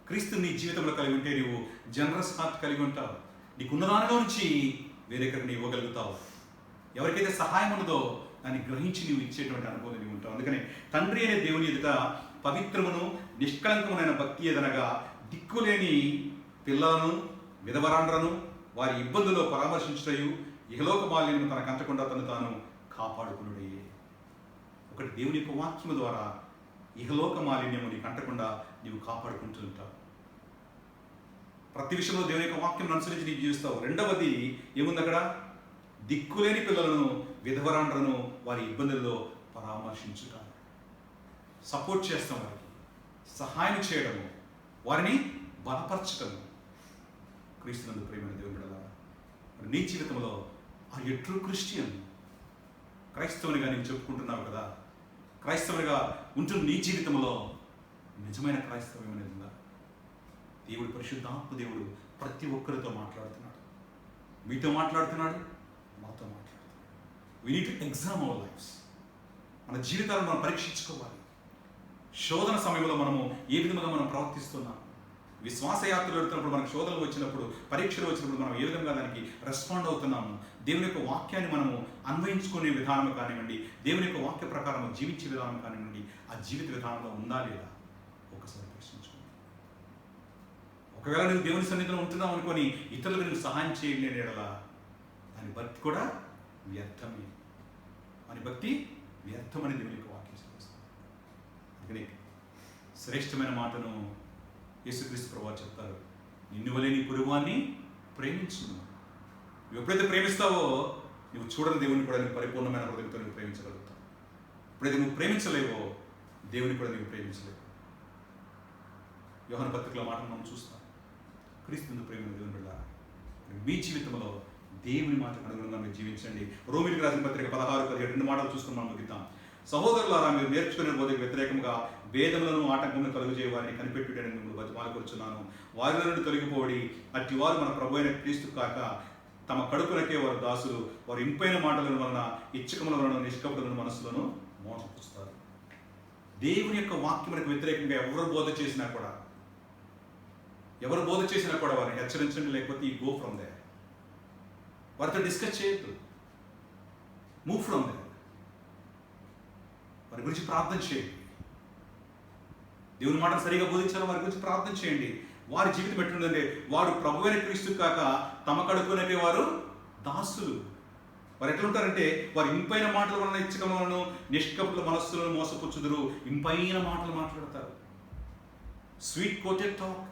క్రీస్తు నీ జీవితంలో కలిగి ఉంటే నువ్వు జనరస్ హార్ట్ కలిగి ఉంటావు. నీకున్న దానిలో నుంచి వేరెక్కడికి నీవు ఇవ్వగలుగుతావు. ఎవరికైతే సహాయం ఉన్నదో దాన్ని గ్రహించి నీవు ఇచ్చేటువంటి అనుభవం నీవు ఉంటావు. అందుకని తండ్రి అనే దేవుని ఎదుట పవిత్రమును నిష్కళంకమునైన భక్తి ఏదనగా, దిక్కులేని పిల్లలను, విధవరాండ్రను వారి ఇబ్బందుల్లో పరామర్శించటయు, ఇహలోక మాలిన్యము తనకు అంటకుండా తను తాను కాపాడుకునుడయ్యే. ఒకటి, దేవుని యొక్క వాక్యము ద్వారా ఇహలోక మాలిన్యము నీకు అంటకుండా నీవు కాపాడుకుంటుంటావు. ప్రతి విషయంలో దేవుని యొక్క వాక్యం అనుసరించి నీకు జీవిస్తావు. రెండవది ఏముంది అక్కడ? దిక్కులేని పిల్లలను, విధవరాండ్రను వారి ఇబ్బందుల్లో పరామర్శించుట. సపోర్ట్ చేస్తాం, వారికి సహాయం చేయడము, వారిని బలపరచటము. క్రీస్తునందు ప్రేమైన దేవుని బిడ్డలారా, మరి నీ జీవితంలో ఆర్ యు ట్రూ క్రిస్టియన్? క్రైస్తవునిగా నీవు చెప్పుకుంటున్నావు కదా, క్రైస్తవునిగా ఉంటున్న నీ జీవితంలో నిజమైన క్రైస్తవం అనేది ఉందా? దేవుడు, పరిశుద్ధాత్మ దేవుడు ప్రతి ఒక్కరితో మాట్లాడుతున్నాడు. మీతో మాట్లాడుతున్నాడు, మాతో మాట్లాడుతున్నాడు. We need to exam our lives. మన జీవితాలను మనం పరీక్షించుకోవాలి. శోధన సమయంలో మనము ఏ విధంగా మనం ప్రవర్తిస్తున్నాం? విశ్వాసయాత్రలు వెళ్తున్నప్పుడు, మనకు శోధనలు వచ్చినప్పుడు, పరీక్షలు వచ్చినప్పుడు మనం ఏ విధంగా దానికి రెస్పాండ్ అవుతున్నాము? దేవుని యొక్క వాక్యాన్ని మనము అన్వయించుకునే విధానం కానివ్వండి, దేవుని యొక్క వాక్య ప్రకారం జీవించే విధానం కానివ్వండి, ఆ జీవిత విధానంలో ఉందా లేదా ఒకసారి ప్రశ్నించుకోండి. ఒకవేళ నువ్వు దేవుని సన్నిధిలో ఉంటున్నావు అనుకొని ఇతరులకు నువ్వు సహాయం చేయలేని ఎడలా దాని భక్తి కూడా వ్యర్థమే. అని భక్తి వ్యర్థమని దేవుని యొక్క వాక్యం చెప్తుంది. అందుకని శ్రేష్టమైన మాటను యేసుక్రీస్తు ప్రభువు చెప్తారు, నిన్ను వలె నీ పొరుగువాన్ని ప్రేమించును. నువ్వు ఎప్పుడైతే ప్రేమిస్తావో నువ్వు చూడని దేవుని కూడా నువ్వు పరిపూర్ణమైన హృదయంతో నువ్వు ప్రేమించగలుగుతావు. ఎప్పుడైతే నువ్వు ప్రేమించలేవో దేవుని కూడా నువ్వు ప్రేమించలేవు. యోహాను పత్రికలో మాటను మనం చూస్తాం. క్రీస్తునందు ప్రేమ దేవుని బిడ్డ, మీ జీవితంలో దేవుని మాటకు అనుగుణంగా మీరు జీవించండి. రోమిలికి రాసిన పత్రిక 16-17 మాటలు చూసుకుని మనం ముగిద్దాం. సహోదరులారా, మీరు నేర్చుకునే బోధకు వ్యతిరేకంగా భేదములను ఆటంకములను కలుగజేయ వారిని కనిపెట్టుడని మిమ్మల్ని బతిమాలుకొచ్చున్నాను. వారిలో నుండి తొలగిపోడి అట్టి వారు మన ప్రభు అయిన క్రీస్తు కాక తమ కడుపునకే వారు దాసులు. వారు ఇంపైన మాటల వలన, ఇచ్చకముల వలన, నిష్కపటమైన మనస్సులను మోసపుచ్చుతారు. దేవుని యొక్క వాక్యములకు వ్యతిరేకంగా ఎవరు బోధ చేసినా కూడా వారిని హెచ్చరించండి, లేకపోతే ఈ గో ఫ్రమ్ దేర్. వారితో డిస్కస్ చేయొద్దు, మూవ్ ఫ్రమ్ దేర్. వారి గురించి ప్రార్థన చేయండి. దేవుని మాటను సరిగా బోధించాలో వారి గురించి ప్రార్థన చేయండి. వారి జీవితం ఎట్లుందంటే, వాడు ప్రభువైన క్రీస్తు కాక తమ కడుపునకే వారు దాసులు. వారు ఎట్లుంటారంటే, వారు ఇంపైన మాటల వలన, ఇచ్చకముల వలన, నిష్కపటుల మనస్సులను మోసపుచ్చుదురు. ఇంపైన మాటలు మాట్లాడతారు, స్వీట్ కోటెడ్ టాక్.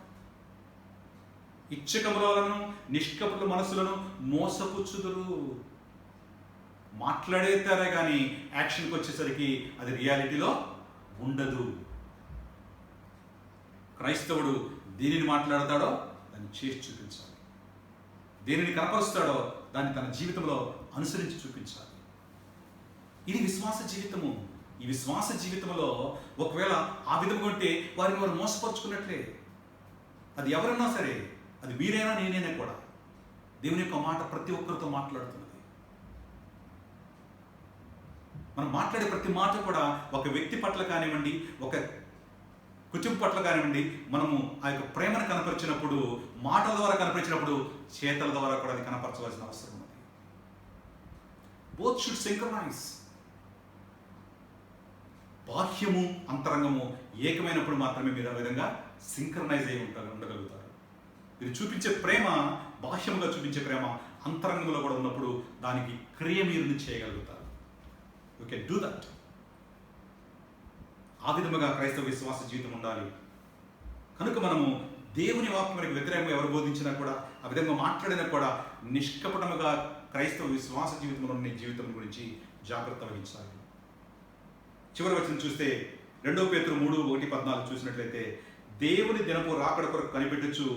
ఇచ్చకముల వలన, నిష్కపటుల మనస్సులను మోసపుచ్చుదురు. మాట్లాడేతారే కానీ యాక్షన్కి వచ్చేసరికి అది రియాలిటీలో ఉండదు. క్రైస్తవుడు దేనిని మాట్లాడతాడో దాన్ని చేసి చూపించాలి, దేనిని కనపరుస్తాడో దాన్ని తన జీవితంలో అనుసరించి చూపించాలి. ఇది విశ్వాస జీవితము. ఈ విశ్వాస జీవితంలో ఒకవేళ ఆ విధంగా ఉంటే వారిని వారు మోసపరుచుకున్నట్లే. అది ఎవరన్నా సరే, అది మీరైనా నేనైనా కూడా, దేవుని యొక్క మాట ప్రతి ఒక్కరితో మాట్లాడుతున్నది. మనం మాట్లాడే ప్రతి మాట కూడా ఒక వ్యక్తి పట్ల కానివ్వండి, ఒక కుటుంబం పట్ల కానివ్వండి, మనము ఆ యొక్క ప్రేమను కనపరిచినప్పుడు, మాటల ద్వారా కనపరిచినప్పుడు, చేతల ద్వారా కూడా అది కనపరచవలసిన అవసరం ఉంది. Both should synchronise. బాహ్యము అంతరంగము ఏకమైనప్పుడు మాత్రమే మీరు ఆ విధంగా సింక్రనైజ్ అయి ఉండగలుగుతారు. మీరు చూపించే ప్రేమ, బాహ్యముగా చూపించే ప్రేమ అంతరంగంలో కూడా ఉన్నప్పుడు దానికి క్రియ మీరు చేయగలుగుతారు. You can do that. ఆ విధముగా క్రైస్తవ విశ్వాస జీవితం ఉండాలి. కనుక మనము దేవుని వాక్యానికి వ్యతిరేకంగా ఎవరు బోధించినా కూడా, ఆ విధంగా మాట్లాడినా కూడా నిష్కపటముగా క్రైస్తవ విశ్వాస జీవితంలో ఉన్న జీవితం గురించి జాగ్రత్త వహించాలి. చివరి వచనం చూస్తే 2 పేతురు 3:1-14 చూసినట్లయితే, దేవుని దినపు రాకడ కొరకు కనిపెట్టుచు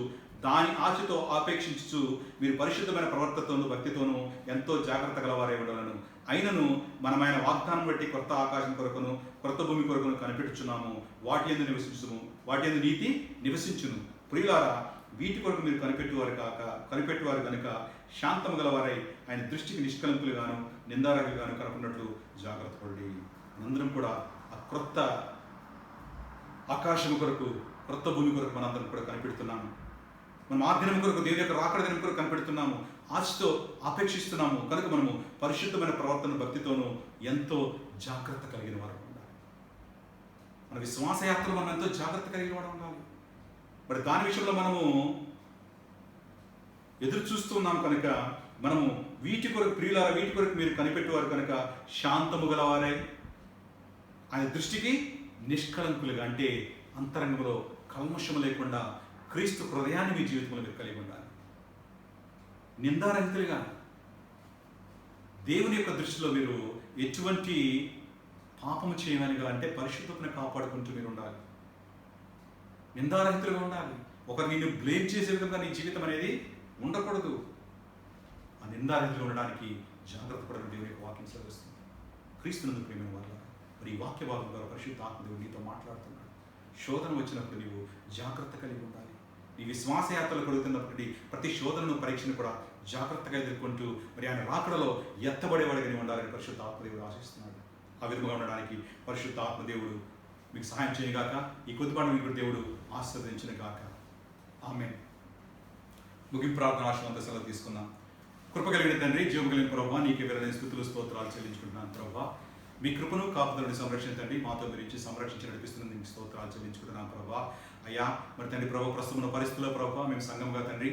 దాని ఆశతో ఆపేక్షించు మీరు పరిశుద్ధమైన ప్రవర్తనతోనూ భక్తితోనూ ఎంతో జాగ్రత్త గలవారై ఉండాలను. అయినను మనమైన వాగ్దానం బట్టి కొత్త ఆకాశం కొరకును కొత్త భూమి కొరకును కనిపెట్టుచున్నాము. వాటి యందు నివసించుము, వాటి యందు నీతి నివసించును. ప్రియులారా, వీటి కొరకు మీరు కనిపెట్టువారు కనుక శాంతము గలవారై ఆయన దృష్టికి నిష్కలంకులుగాను నిందారహిగాను కనపడినట్లు జాగ్రత్త పడి. మనందరం కూడా ఆ క్రొత్త ఆకాశం కొరకు క్రొత్త భూమి కొరకు మనందరం కూడా కనిపెడుతున్నాము. మనం ఆ దినం కొరకు, దేవుని యొక్క రాకడ దినం కొరకు కనిపెడుతున్నాము, ఆశతో ఆపేక్షిస్తున్నాము. కనుక మనము పరిశుద్ధమైన ప్రవర్తన భక్తితోనూ ఎంతో జాగ్రత్త కలిగిన వారు ఉండాలి. మన విశ్వాసయాత్రలో మనం ఎంతో జాగ్రత్త కలిగిన వాడు ఉండాలి. మరి దాని విషయంలో మనము ఎదురు చూస్తున్నాం కనుక మనము వీటి కొరకు, ప్రియులారా వీటి కొరకు మీరు కనిపెట్టేవారు కనుక శాంతము గలవారై ఆయన దృష్టికి నిష్కలంకులుగా, అంటే అంతరంగంలో కల్మషము లేకుండా క్రీస్తు హృదయాన్ని మీ జీవితంలో మీరు కలిగి ఉండాలి. నిందారహితులుగా, దేవుని యొక్క దృష్టిలో మీరు ఎటువంటి పాపము చేయమనిగా, అంటే పరిశుద్ధతను కాపాడుకుంటూ మీరు ఉండాలి. నిందారహితులుగా ఉండాలి. ఒకరు నిన్ను బ్లేమ్ చేసే విధంగా నీ జీవితం అనేది ఉండకూడదు. ఆ నిందారహితులు ఉండడానికి జాగ్రత్త పడడం దేవుని యొక్క వాక్యం సెలవిస్తుంది. క్రీస్తునందు ప్రియమైన వారు, మరి ఈ వాక్య భాగం ద్వారా పరిశుద్ధ ఆత్మదేవుడు నీతో మాట్లాడుతున్నాడు. శోధన వచ్చినప్పుడు నీవు జాగ్రత్త కలిగి ఉండాలి. నీ విశ్వాసయాత్రలు కలుగుతున్నప్పటి ప్రతి శోధనను, పరీక్షను కూడా జాగ్రత్తగా ఎదుర్కొంటూ మరి ఆయన రాకడలో ఎత్తబడేవాడిగా నీవు ఉండాలని పరిశుద్ధ ఆత్మదేవుడు ఆశిస్తున్నాడు. ఆ విధంగా ఉండడానికి పరిశుద్ధ ఆత్మదేవుడు మీకు సహాయం చేయగాక. ఈ కొద్దిపాటు మీకు దేవుడు ఆశీర్వదించిన గాక. ఆమేన్. ముగింపు ప్రార్థన ఆశీర్వాద సెలవు తీసుకున్నాం. కృప కలిగిన తండ్రి, జీవం కలిగిన ప్రభువా, నీకే వీరమైన స్తుతులు స్తోత్రాలు చెల్లించుకుంటున్నాను ప్రభువా. మీ కృపను కాపుదలని సంరక్షించండి. మాతో మీరు ఇచ్చి సంరక్షించి నడిపిస్తున్న మీకు స్తోత్రాలు చెల్లించుకుంటున్నాను ప్రభా. అయ్యా, మరి తండ్రి ప్రభు, ప్రస్తుతం పరిస్థితుల్లో ప్రభావ మేము సంఘంగా తండ్రి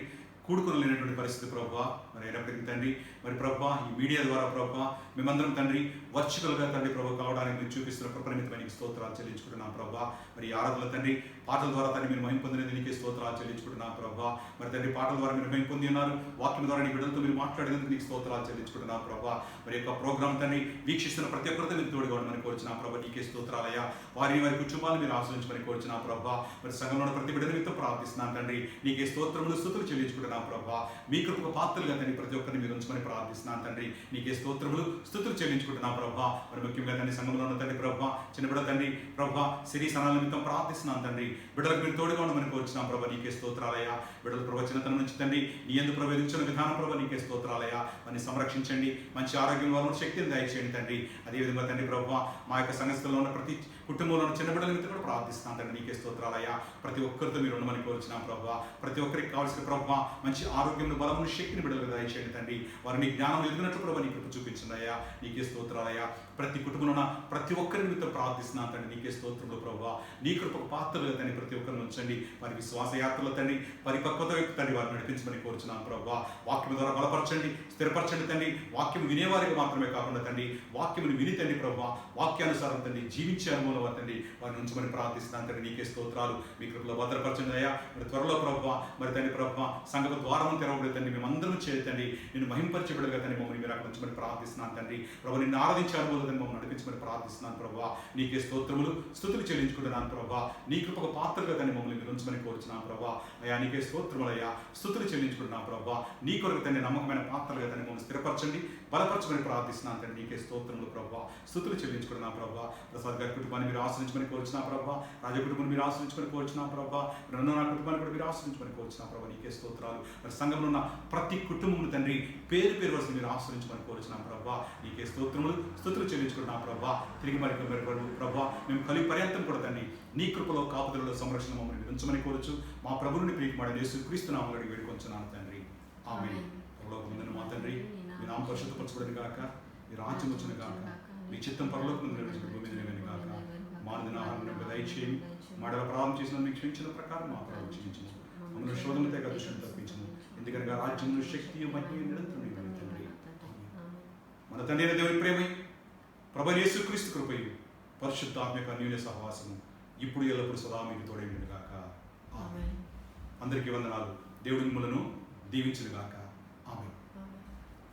కూడుకుని లేనటువంటి పరిస్థితి ప్రభావ, మరి అయినప్పటికీ తండ్రి మరి ప్రభావ ఈ మీడియా ద్వారా ప్రభావ మేమందరం తండ్రి వర్చువల్గా తండ్రి ప్రభు కావడానికి మీరు చూపిస్తున్న కృపనిమితమైన స్తోత్రాలు చెల్లించుకుంటున్నాం ప్రభావ. మరి ఆరాధనల తండ్రి పాటల ద్వారా తండ్రి మీరు మహిమ పొందినది నీకే స్తోత్రాలు చెల్లించుకుంటున్నాం ప్రభావ. మరి తండ్రి పాటల ద్వారా మీరు మహిమ పొంది ఉన్నారు. వాక్యం ద్వారా నీ బిడ్డలతో మీరు మాట్లాడినందుకు నీకు స్తోత్రాలు చెల్లించుకుంటున్నాం ప్రభావ. మరి యొక్క ప్రోగ్రామ్ తండ్రి వీక్షిస్తున్న ప్రతి ఒక్కరితో మీరు తోడుగా ఉండమని కోరుచున్నాం ప్రభావ. నీకే స్తోత్రాలయ్యా. వారి కుటుంబాలు మీరు ఆశ్రయించమని కోరుచున్నాం ప్రభావ. మరి సంఘంలో ఉన్న ప్రతి బిడ్డని మీతో ప్రార్థిస్తున్నాను తండ్రి. నీకే స్తోత్రములు స్తుతులు చెల్లించుకుంటున్నాం ప్రభావ. మీ కృపకు పాత్రలుగా తండ్రి ప్రతి ఒక్కరిని మీరు ఉంచమని ప్రార్థిస్తున్నాను తండ్రి. నీకే స్తోత్రములు స్తుతులు చెల్లించుకుంటున్నాం ప్రభావ. మరి ముఖ్యంగా తండ్రి సంఘంలో ఉన్న తండ్రి ప్రభావ, చిన్న బిడ్డ తండ్రి ప్రభావ సిరి సనాల నిమిత్తం ప్రార్థిస్తున్నాను తండ్రి. బిడ్డలకు మీరు తోడుగా ఉండమని కోరుచున్నాం ప్రభావ. నీకే స్తోత్రాలయ్యా. బిడ్డల ప్రభావ చిన్నతనం నుంచి తండ్రి నీ ఎందుకు ప్రభావ ఎదుగుతున్న విధానం ప్రభావ నీకే స్తోత్రాలయ్యా. వారిని సంరక్షించండి, మంచి ఆరోగ్యం వల్ల శక్తిని దయచేయండి తండ్రి. అదేవిధంగా తండ్రి ప్రభావ మా యొక్క సంఘస్థలో ఉన్న ప్రతి కుటుంబంలో ఉన్న చిన్న బిడ్డల నిమిత్తం కూడా ప్రార్థిస్తున్నాను తండ్రి. నీకే స్తోత్రాలయ్యా. ప్రతి ఒక్కరితో మీరు ఉండమని కోరుచున్నాం ప్రభావ. ప్రతి ఒక్కరికి కావాల్సిన ప్రభావ మంచి ఆరోగ్యం, బలమును, శక్తిని బిడ్డలకు దయచేయండి తండ్రి. వారిని జ్ఞానం ఎదుగునట్లు ప్రభావ నీ కృప చూపించండి అయ్యా. నీకే స్తోత్రాలయ్యా. ప్రతి కుటుంబంలో ఉన్న ప్రతి ఒక్కరి నిమిత్తం ప్రార్థిస్తున్నాను తండ్రి. నీకే స్తోత్రములు ప్రభావ. నీ కృపకు పాత్రలుగా తండ్రి ప్రతి ఒక్కరిని ఉంచండి. వారి విశ్వాసయాత్రలో తండ్రి పరిపక్వత వైపు తండ్రి వారిని నడిపించమని కోరుచున్నాం ప్రభావ. వాక్యం ద్వారా బలపరచండి, స్థిరపరచండి తండ్రి. వాక్యం వినేవారికి మాత్రమే కాకుండా తండ్రి వాక్యమును విని తండ్రి ప్రభావ వాక్యానుసారం తండ్రి జీవించే అనుభవం తండ్రి వారిని ఉంచమని ప్రార్థిస్తున్నాను తండ్రి. నీకే స్తోత్రాలు. మీ కృపలో భద్రపరచండి అయ్యా. మరి త్వరలో ప్రభావ మరి తండ్రి ప్రభావ సంఘపు ద్వారం తెరవబడి తండ్రి మేమందరం చేయండి. నేను మహింపరచబడగా తండ్రి మమ్మల్ని మీరు అక్కడ ఉంచమని ప్రార్థిస్తున్నాను తండ్రి. ప్రభావ నిన్ను ఆరాధించే అనుభవం మమ్మల్ని నడిపించమని ప్రార్థిస్తున్నాను ప్రభావ. నీకే స్తోత్రములు స్తుతులు చెల్లించుకుంటున్నాను ప్రభావ. నీ కృపకు పాత్రగా తండ్రి మమ్మల్ని మీరు ఉంచమని కోరుచున్నాను ప్రభావ. అయ్యా నీకే స్తోత్రములయ్యా. స్తుతులు చెల్లించుకుంటున్నాను ప్రభావ. నీ కొరకు తండ్రి నమ్మకమైన పాత్రలుగా తండ్రి మమ్మల్ని స్థిరపరచండి, బలపరచమని ప్రార్థిస్తున్నాను తండ్రి. నీకే స్తోత్రములు ప్రభావ. స్తుతులు చెల్లించుకుంటున్నాను ప్రభావ. ప్రసాద్ గారి కుటుంబాన్ని మీరు ఆశ్రయించమని కోరుచున్నా ప్రభావ. రాజ కుటుంబాన్ని మీరు ఆశ్రయించమని కోరుచున్నా ప్రభావ. రెండో నా కుటుంబాన్ని కూడా మీరు ఆశ్రయించమని కోరుచున్నా ప్రభావ. నీకే స్తోత్రాలు. మరి సంఘంలో ఉన్న ప్రతి కుటుంబం తండ్రి పేరు పేరు వరుస మీరు ఆశ్రయించమని కోరుచున్నాం ప్రభావ. నీకే స్తోత్రములు స్తుతులు చెల్లించుకుంటున్నాం ప్రభావ. తిరిగి మరి ప్రభావ మేము కలిగి పర్యంతం కూడా తండ్రి నీ కృపలో కాపుదలలో సంరక్షణ మమ్మల్ని ఉంచమని కోరుచు మా ప్రభువుని ప్రియకుమారుడైన యేసుక్రీస్తు నామములో అడిగి వేడుకొంచున్నాను తండ్రి. ఆమేన్. పరలోకమందున్న మా తండ్రి, మీ నామం పరిశుద్ధపరచబడును గాక, మీ రాజ్యం వచ్చును గాక, మీ చిత్తం పరలోకమందు నెరవేర్చిన భూమి మీద నెరవేరును గాక. మానదిన ఆహారం దయచేయండి. మాటల ప్రారంభం చేసిన మీకు క్షమించిన ప్రకారం మా ప్రారంభం క్షమించను. మమ్మల్ని శోధన తెగ దృష్టిని తప్పించను. ఎందుకనగా రాజ్యమును శక్తియు మహిమయు నిరంతరం నీవే తండ్రి. మన తండ్రి అయిన దేవుని ప్రేమ, ప్రభువైన యేసుక్రీస్తు కృపయు, పరిశుద్ధాత్మ యొక్క అన్యోన్య సహవాసము ఇప్పుడు ఎల్లప్పుడు సదా మీకు తోడై ఉండును గాక. అందరికీ వందనాలు. దేవుడి మిమ్మలను దీవించును గాక.